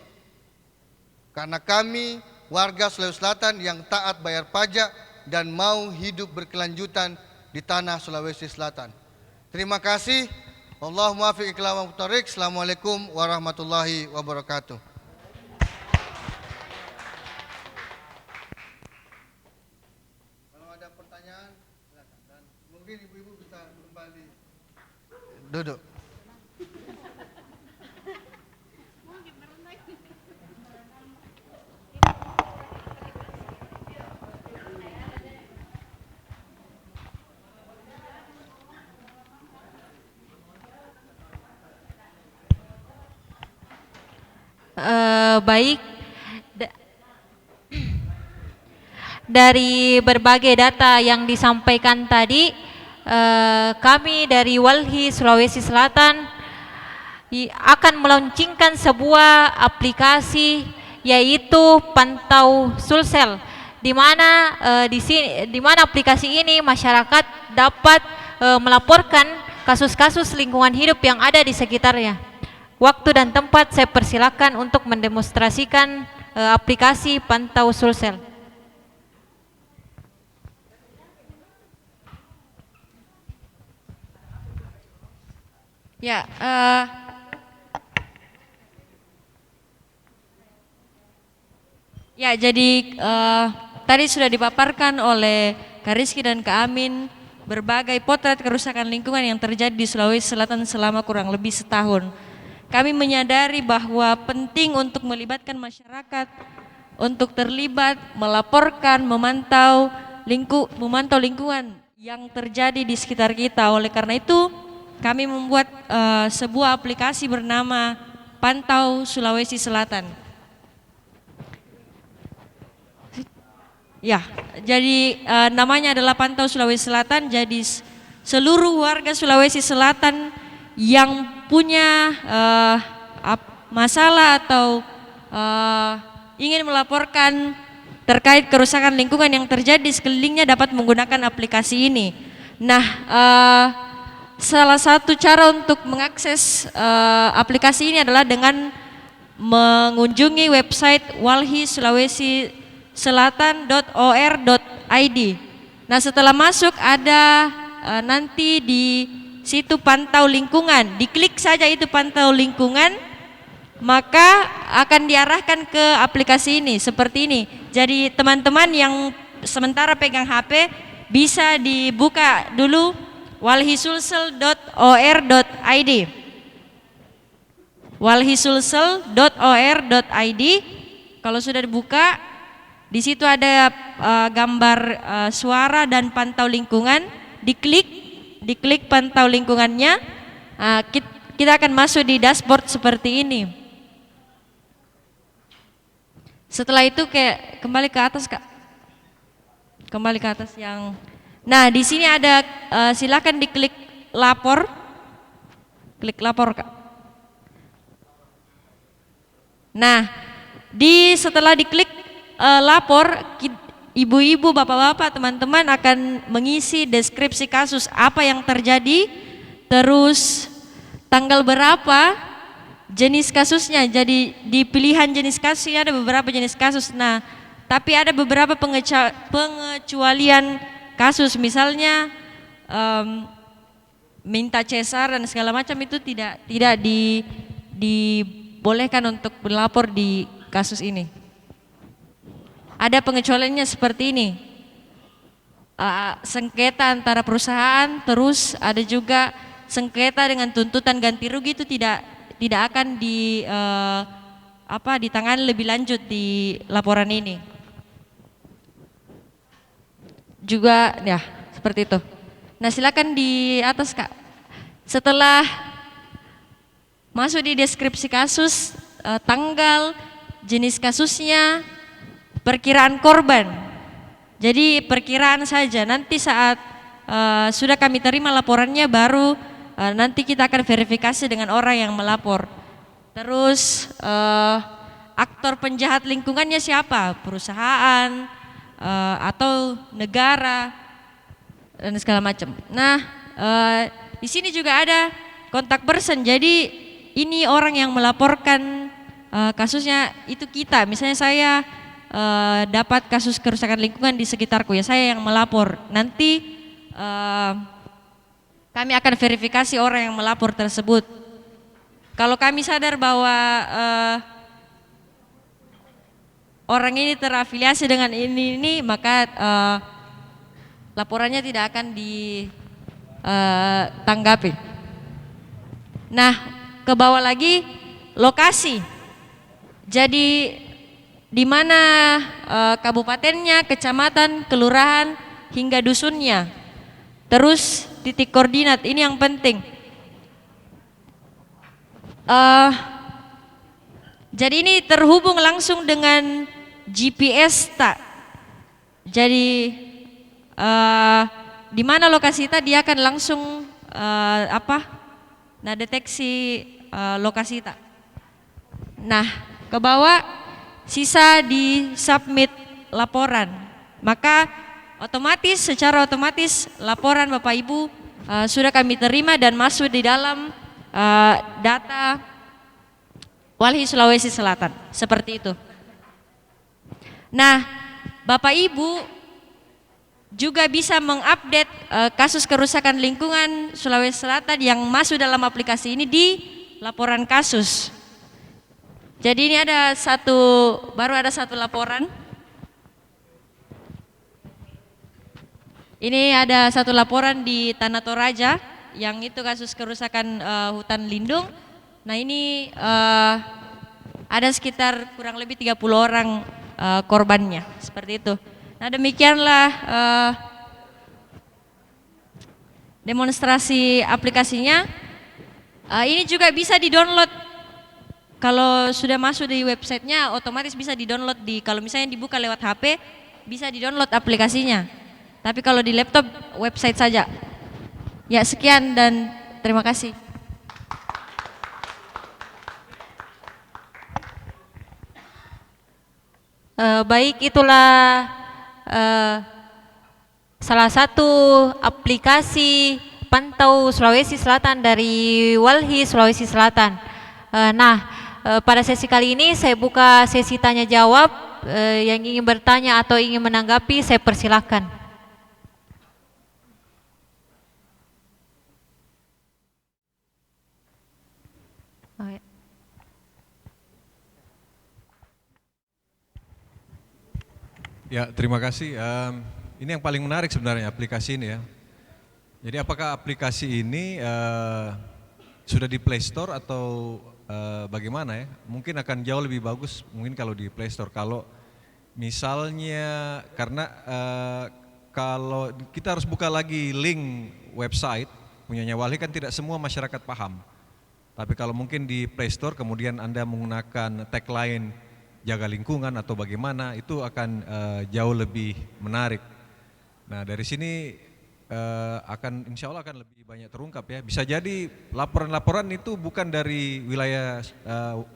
Karena kami warga Sulawesi Selatan yang taat bayar pajak dan mau hidup berkelanjutan di tanah Sulawesi Selatan. Terima kasih. Allahumma muwaffiq ila aqwamit thoriq. Assalamualaikum warahmatullahi wabarakatuh. Kalau ada pertanyaan, silakan. Dan mungkin ibu-ibu bisa kembali duduk. Baik, dari berbagai data yang disampaikan tadi, kami dari Walhi Sulawesi Selatan akan meluncurkan sebuah aplikasi yaitu Pantau Sulsel, di mana aplikasi ini masyarakat dapat melaporkan kasus-kasus lingkungan hidup yang ada di sekitarnya. Waktu dan tempat saya persilakan untuk mendemonstrasikan aplikasi Pantau Sulsel. Ya, jadi tadi sudah dipaparkan oleh Kak Rizky dan Kak Amin berbagai potret kerusakan lingkungan yang terjadi di Sulawesi Selatan selama kurang lebih setahun. Kami menyadari bahwa penting untuk melibatkan masyarakat untuk terlibat, melaporkan, memantau lingkungan yang terjadi di sekitar kita. Oleh karena itu, kami membuat sebuah aplikasi bernama Pantau Sulawesi Selatan. Ya, jadi namanya adalah Pantau Sulawesi Selatan. Jadi seluruh warga Sulawesi Selatan yang punya masalah atau ingin melaporkan terkait kerusakan lingkungan yang terjadi di sekelilingnya dapat menggunakan aplikasi ini. Nah, salah satu cara untuk mengakses aplikasi ini adalah dengan mengunjungi website walhisulawesiselatan.or.id. Nah, setelah masuk ada nanti di situ pantau lingkungan. Diklik saja itu pantau lingkungan, maka akan diarahkan ke aplikasi ini seperti ini. Jadi teman-teman yang sementara pegang HP bisa dibuka dulu walhisulsel.or.id. walhisulsel.or.id. Kalau sudah dibuka, di situ ada gambar suara dan pantau lingkungan. Diklik pantau lingkungannya, kita akan masuk di dashboard seperti ini. Setelah itu kembali ke atas, Kak. Kembali ke atas yang. Nah, di sini ada silakan diklik lapor. Klik lapor, Kak. Nah, setelah diklik lapor, ibu-ibu, bapak-bapak, teman-teman akan mengisi deskripsi kasus apa yang terjadi, terus tanggal berapa, jenis kasusnya. Jadi di pilihan jenis kasusnya ada beberapa jenis kasus. Nah, tapi ada beberapa pengecualian kasus, misalnya minta cesar dan segala macam itu tidak dibolehkan untuk berlapor di kasus ini. Ada pengecualiannya seperti ini, sengketa antara perusahaan, terus ada juga sengketa dengan tuntutan ganti rugi, itu tidak akan ditangani lebih lanjut di laporan ini. Juga ya seperti itu. Nah, silakan di atas, Kak. Setelah masuk di deskripsi kasus, tanggal, jenis kasusnya, perkiraan korban. Jadi perkiraan saja, nanti saat sudah kami terima laporannya baru nanti kita akan verifikasi dengan orang yang melapor. Terus aktor penjahat lingkungannya siapa? Perusahaan atau negara dan segala macam. Nah, di sini juga ada kontak person. Jadi ini orang yang melaporkan kasusnya itu kita. Misalnya saya dapat kasus kerusakan lingkungan di sekitarku, ya saya yang melapor. Nanti kami akan verifikasi orang yang melapor tersebut. Kalau kami sadar bahwa orang ini terafiliasi dengan ini maka laporannya tidak akan ditanggapi. Nah, ke bawah lagi lokasi. Jadi di mana kabupatennya, kecamatan, kelurahan, hingga dusunnya. Terus titik koordinat, ini yang penting. Jadi ini terhubung langsung dengan GPS tak. Jadi di mana lokasi kita, dia akan langsung deteksi lokasi tak. Nah, ke bawah sisa di submit laporan, maka secara otomatis laporan Bapak Ibu sudah kami terima dan masuk di dalam data Walhi Sulawesi Selatan, seperti itu. Nah, Bapak Ibu juga bisa mengupdate kasus kerusakan lingkungan Sulawesi Selatan yang masuk dalam aplikasi ini di laporan kasus. Jadi ini baru ada satu laporan. Ini ada satu laporan di Tanah Toraja yang itu kasus kerusakan hutan lindung. Nah ini ada sekitar kurang lebih 30 orang korbannya, seperti itu. Nah demikianlah demonstrasi aplikasinya. Ini juga bisa di-download. Kalau sudah masuk di websitenya otomatis bisa di-download kalau misalnya dibuka lewat HP bisa di-download aplikasinya. Tapi kalau di laptop website saja. Ya sekian dan terima kasih. Baik, itulah salah satu aplikasi pantau Sulawesi Selatan dari Walhi Sulawesi Selatan. Pada sesi kali ini saya buka sesi tanya jawab. Yang ingin bertanya atau ingin menanggapi saya persilahkan. Ya, terima kasih. Ini yang paling menarik sebenarnya aplikasi ini ya. Jadi apakah aplikasi ini sudah di Play Store atau bagaimana ya? Mungkin akan jauh lebih bagus mungkin kalau di Play Store. Kalau misalnya karena kalau kita harus buka lagi link website punyanya Walhi kan tidak semua masyarakat paham. Tapi kalau mungkin di Play Store kemudian Anda menggunakan tagline jaga lingkungan atau bagaimana itu akan jauh lebih menarik. Nah dari sini insya Allah akan lebih banyak terungkap ya. Bisa jadi laporan-laporan itu bukan dari wilayah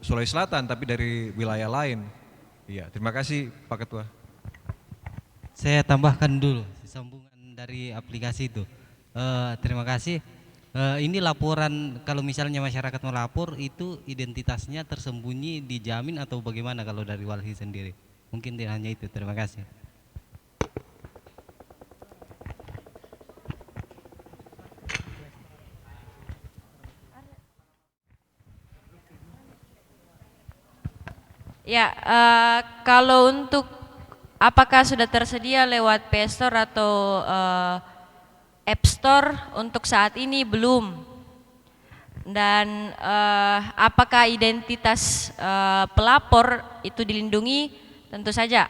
Sulawesi Selatan tapi dari wilayah lain. Iya, terima kasih Pak Ketua. Saya tambahkan dulu sambungan dari aplikasi itu. Terima kasih. Ini laporan kalau misalnya masyarakat melapor itu identitasnya tersembunyi dijamin atau bagaimana kalau dari Walhi sendiri? Mungkin hanya itu. Terima kasih. Ya, kalau untuk apakah sudah tersedia lewat Play Store atau App Store untuk saat ini belum. Dan apakah identitas pelapor itu dilindungi? Tentu saja.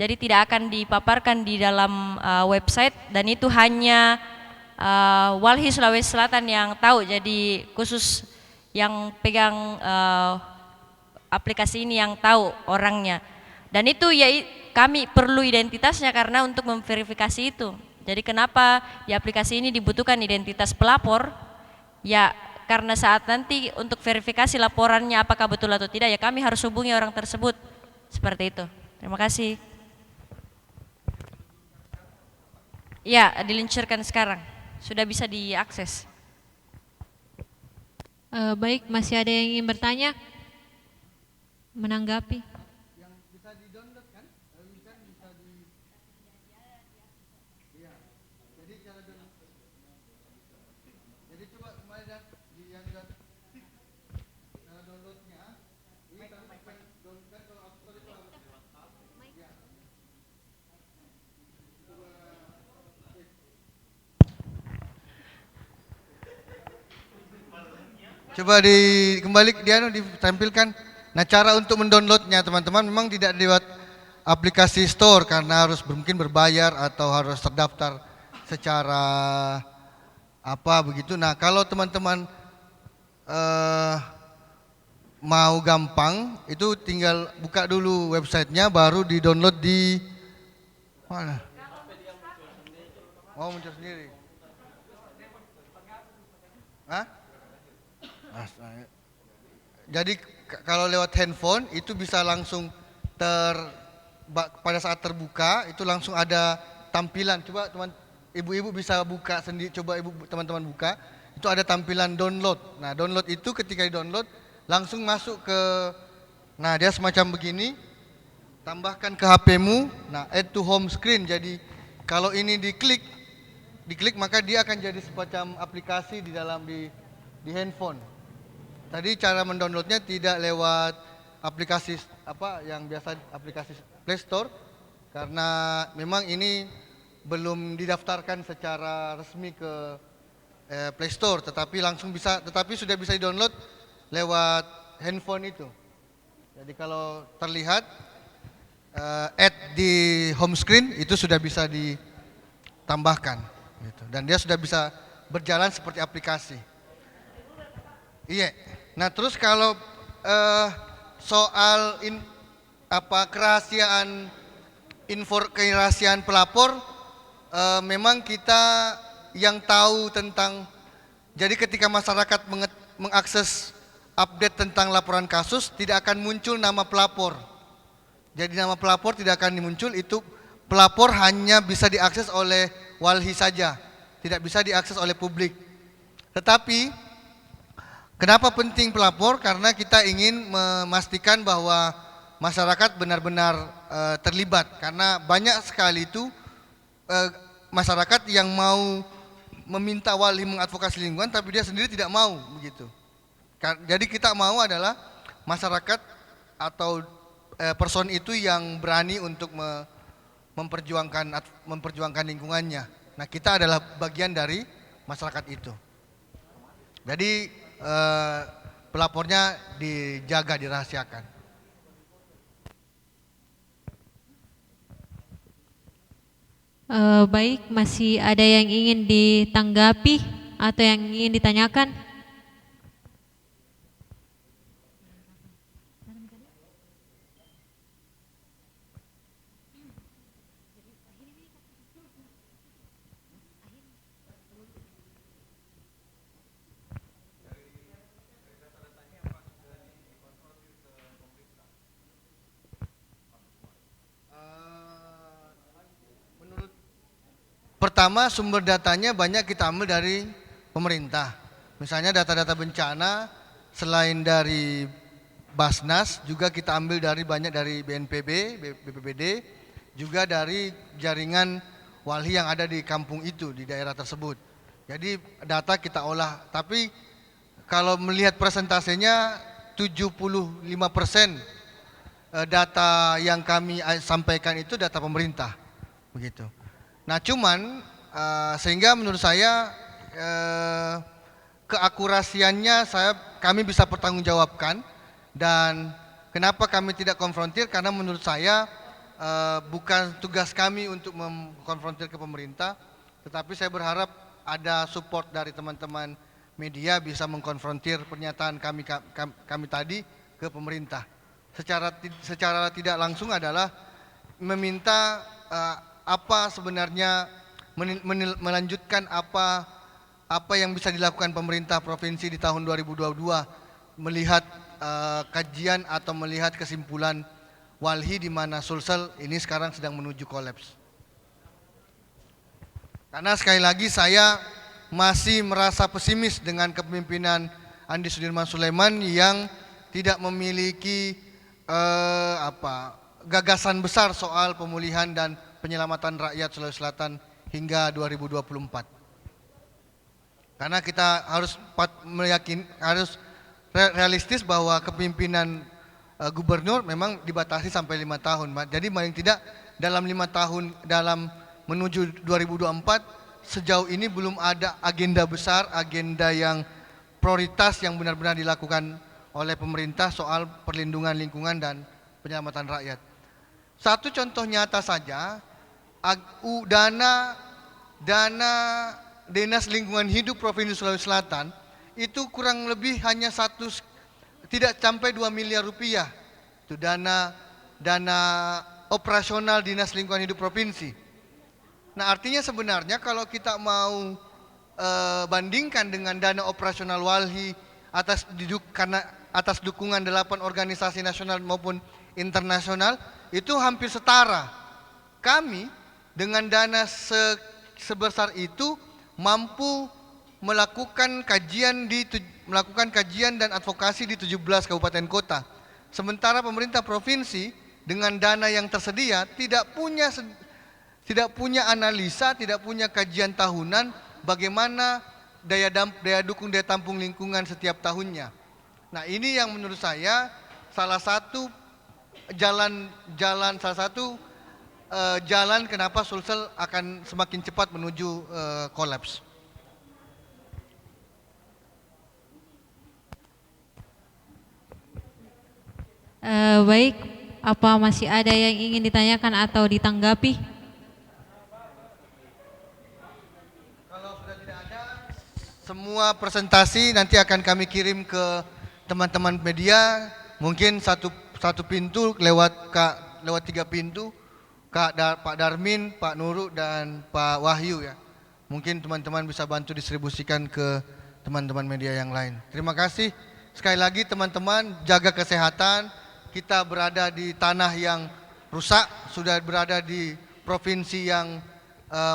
Jadi tidak akan dipaparkan di dalam website dan itu hanya Walhi Sulawesi Selatan yang tahu. Jadi khusus yang pegang aplikasi ini yang tahu orangnya. Dan itu ya kami perlu identitasnya karena untuk memverifikasi itu. Jadi kenapa di aplikasi ini dibutuhkan identitas pelapor? Ya karena saat nanti untuk verifikasi laporannya apakah betul atau tidak ya kami harus hubungi orang tersebut. Seperti itu. Terima kasih. Ya diluncurkan sekarang. Sudah bisa diakses. Baik, masih ada yang ingin bertanya? Menanggapi? Coba kembali ditampilkan. Nah cara untuk mendownloadnya teman-teman memang tidak lewat aplikasi store karena harus mungkin berbayar atau harus terdaftar secara apa begitu. Nah kalau teman-teman mau gampang itu tinggal buka dulu websitenya baru di download di mana? Mau muncul sendiri. Hah? Jadi kalau lewat handphone itu bisa langsung pada saat terbuka itu langsung ada tampilan. Coba ibu-ibu bisa buka sendiri. Coba teman-teman buka. Itu ada tampilan download. Nah download itu ketika di download langsung masuk ke. Nah dia semacam begini. Tambahkan ke HP-mu. Nah add to home screen. Jadi kalau ini diklik maka dia akan jadi semacam aplikasi di dalam di handphone. Tadi cara mendownloadnya tidak lewat aplikasi yang biasa aplikasi Play Store karena memang ini belum didaftarkan secara resmi ke Play Store, tetapi sudah bisa di-download lewat handphone itu. Jadi kalau terlihat add di home screen itu sudah bisa ditambahkan gitu. Dan dia sudah bisa berjalan seperti aplikasi. Iya. Nah, terus kalau soal kerahasiaan pelapor, memang kita yang tahu tentang, jadi ketika masyarakat mengakses update tentang laporan kasus, tidak akan muncul nama pelapor. Jadi nama pelapor tidak akan muncul, itu pelapor hanya bisa diakses oleh walhi saja, tidak bisa diakses oleh publik. Tetapi kenapa penting pelapor? Karena kita ingin memastikan bahwa masyarakat benar-benar terlibat, karena banyak sekali itu masyarakat yang mau meminta wali mengadvokasi lingkungan tapi dia sendiri tidak mau begitu. Jadi kita mau adalah masyarakat atau person itu yang berani untuk memperjuangkan lingkungannya. Nah, kita adalah bagian dari masyarakat itu. Jadi pelapornya dijaga, dirahasiakan. Baik, masih ada yang ingin ditanggapi atau yang ingin ditanyakan? Pertama, sumber datanya banyak kita ambil dari pemerintah. Misalnya data-data bencana selain dari Basnas juga kita ambil banyak dari BNPB, BPBD, juga dari jaringan walhi yang ada di kampung itu, di daerah tersebut. Jadi data kita olah, tapi kalau melihat persentasenya 75% data yang kami sampaikan itu data pemerintah, begitu. Nah, cuman sehingga menurut saya keakurasiannya kami bisa pertanggungjawabkan, dan kenapa kami tidak konfrontir, karena menurut saya bukan tugas kami untuk mengkonfrontir ke pemerintah, tetapi saya berharap ada support dari teman-teman media bisa mengkonfrontir pernyataan kami tadi ke pemerintah. Secara tidak langsung adalah meminta apa sebenarnya melanjutkan apa yang bisa dilakukan pemerintah provinsi di tahun 2022 melihat kajian atau melihat kesimpulan walhi di mana Sulsel ini sekarang sedang menuju kolaps. Karena sekali lagi saya masih merasa pesimis dengan kepemimpinan Andi Sudirman Sulaiman yang tidak memiliki gagasan besar soal pemulihan dan penyelamatan rakyat Sulawesi Selatan hingga 2024. Karena kita harus realistis bahwa kepemimpinan gubernur memang dibatasi sampai 5 tahun. Jadi paling tidak dalam 5 tahun dalam menuju 2024 sejauh ini belum ada agenda besar, agenda yang prioritas yang benar-benar dilakukan oleh pemerintah soal perlindungan lingkungan dan penyelamatan rakyat. Satu contoh nyata saja, dana Dinas Lingkungan Hidup Provinsi Sulawesi Selatan itu kurang lebih hanya tidak sampai 2 miliar rupiah. Itu dana operasional Dinas Lingkungan Hidup Provinsi. Nah, artinya sebenarnya kalau kita mau bandingkan dengan dana operasional walhi atas dukungan 8 organisasi nasional maupun internasional itu hampir setara. Kami dengan dana sebesar itu mampu melakukan kajian dan advokasi di 17 kabupaten kota. Sementara pemerintah provinsi dengan dana yang tersedia tidak punya analisa, tidak punya kajian tahunan bagaimana daya dukung daya tampung lingkungan setiap tahunnya. Nah, ini yang menurut saya salah satu jalan kenapa Sulsel akan semakin cepat menuju kolaps. Baik, apa masih ada yang ingin ditanyakan atau ditanggapi? Kalau sudah tidak ada, semua presentasi nanti akan kami kirim ke teman-teman media. Mungkin satu pintu lewat 3 pintu, Pak Darmin, Pak Nurul dan Pak Wahyu ya. Mungkin teman-teman bisa bantu distribusikan ke teman-teman media yang lain. Terima kasih. Sekali lagi teman-teman, jaga kesehatan. Kita berada di tanah yang rusak, sudah berada di provinsi yang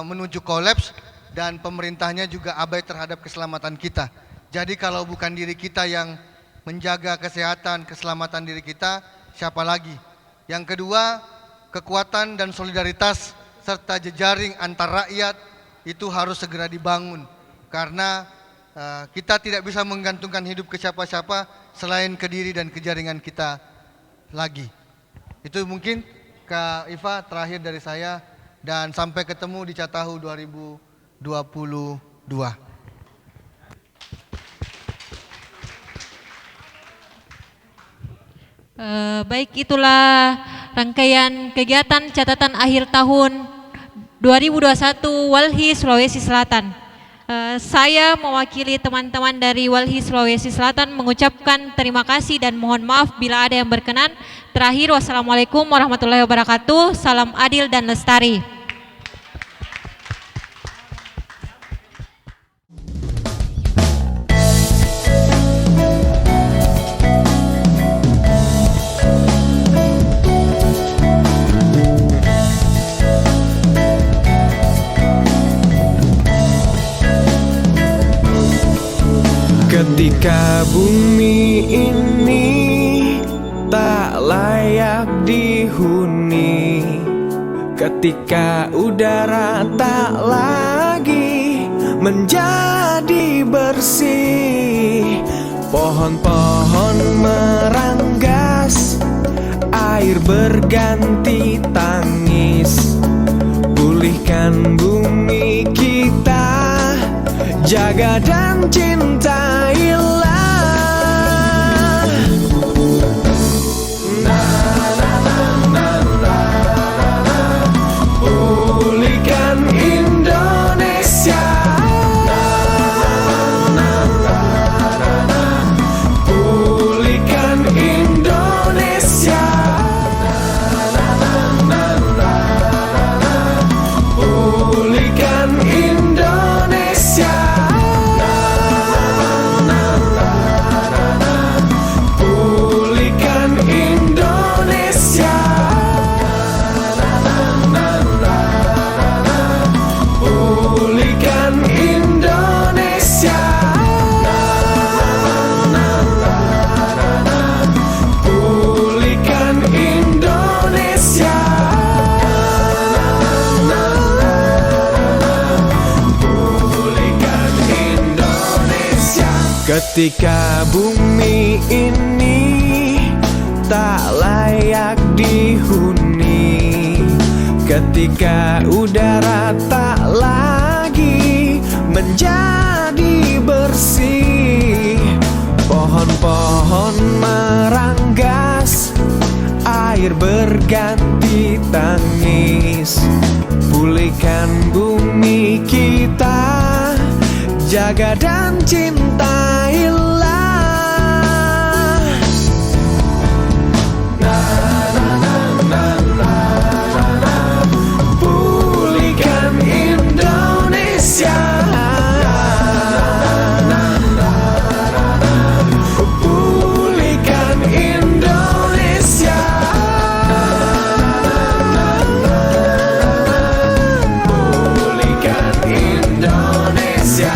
menuju kolaps, dan pemerintahnya juga abai terhadap keselamatan kita. Jadi kalau bukan diri kita yang menjaga kesehatan, keselamatan diri kita, siapa lagi? Yang kedua, kekuatan dan solidaritas serta jejaring antar rakyat itu harus segera dibangun. Karena kita tidak bisa menggantungkan hidup ke siapa-siapa selain ke diri dan ke jaringan kita lagi. Itu mungkin Kak Iva terakhir dari saya, dan sampai ketemu di Catahu 2022. Baik, itulah rangkaian kegiatan catatan akhir tahun 2021 Walhi Sulawesi Selatan. Saya mewakili teman-teman dari Walhi Sulawesi Selatan mengucapkan terima kasih dan mohon maaf bila ada yang berkenan. Terakhir, wassalamualaikum warahmatullahi wabarakatuh. Salam adil dan lestari. Ketika bumi ini tak layak dihuni, ketika udara tak lagi menjadi bersih, pohon-pohon meranggas, air berganti tangis, pulihkan bumi kita, jaga dan cintailah. Pulihkan Indonesia, pulihkan Indonesia, pulihkan Indonesia, pulihkan Indonesia, pulihkan Indonesia, pulihkan Indonesia, pulihkan Indonesia. Ketika bumi ini tak layak dihuni, ketika udara tak lagi menjadi bersih, pohon-pohon meranggas, air berganti tangis, pulihkan bumi kita, jaga dan cintailah. Pulihkan Indonesia, pulihkan Indonesia, pulihkan Indonesia.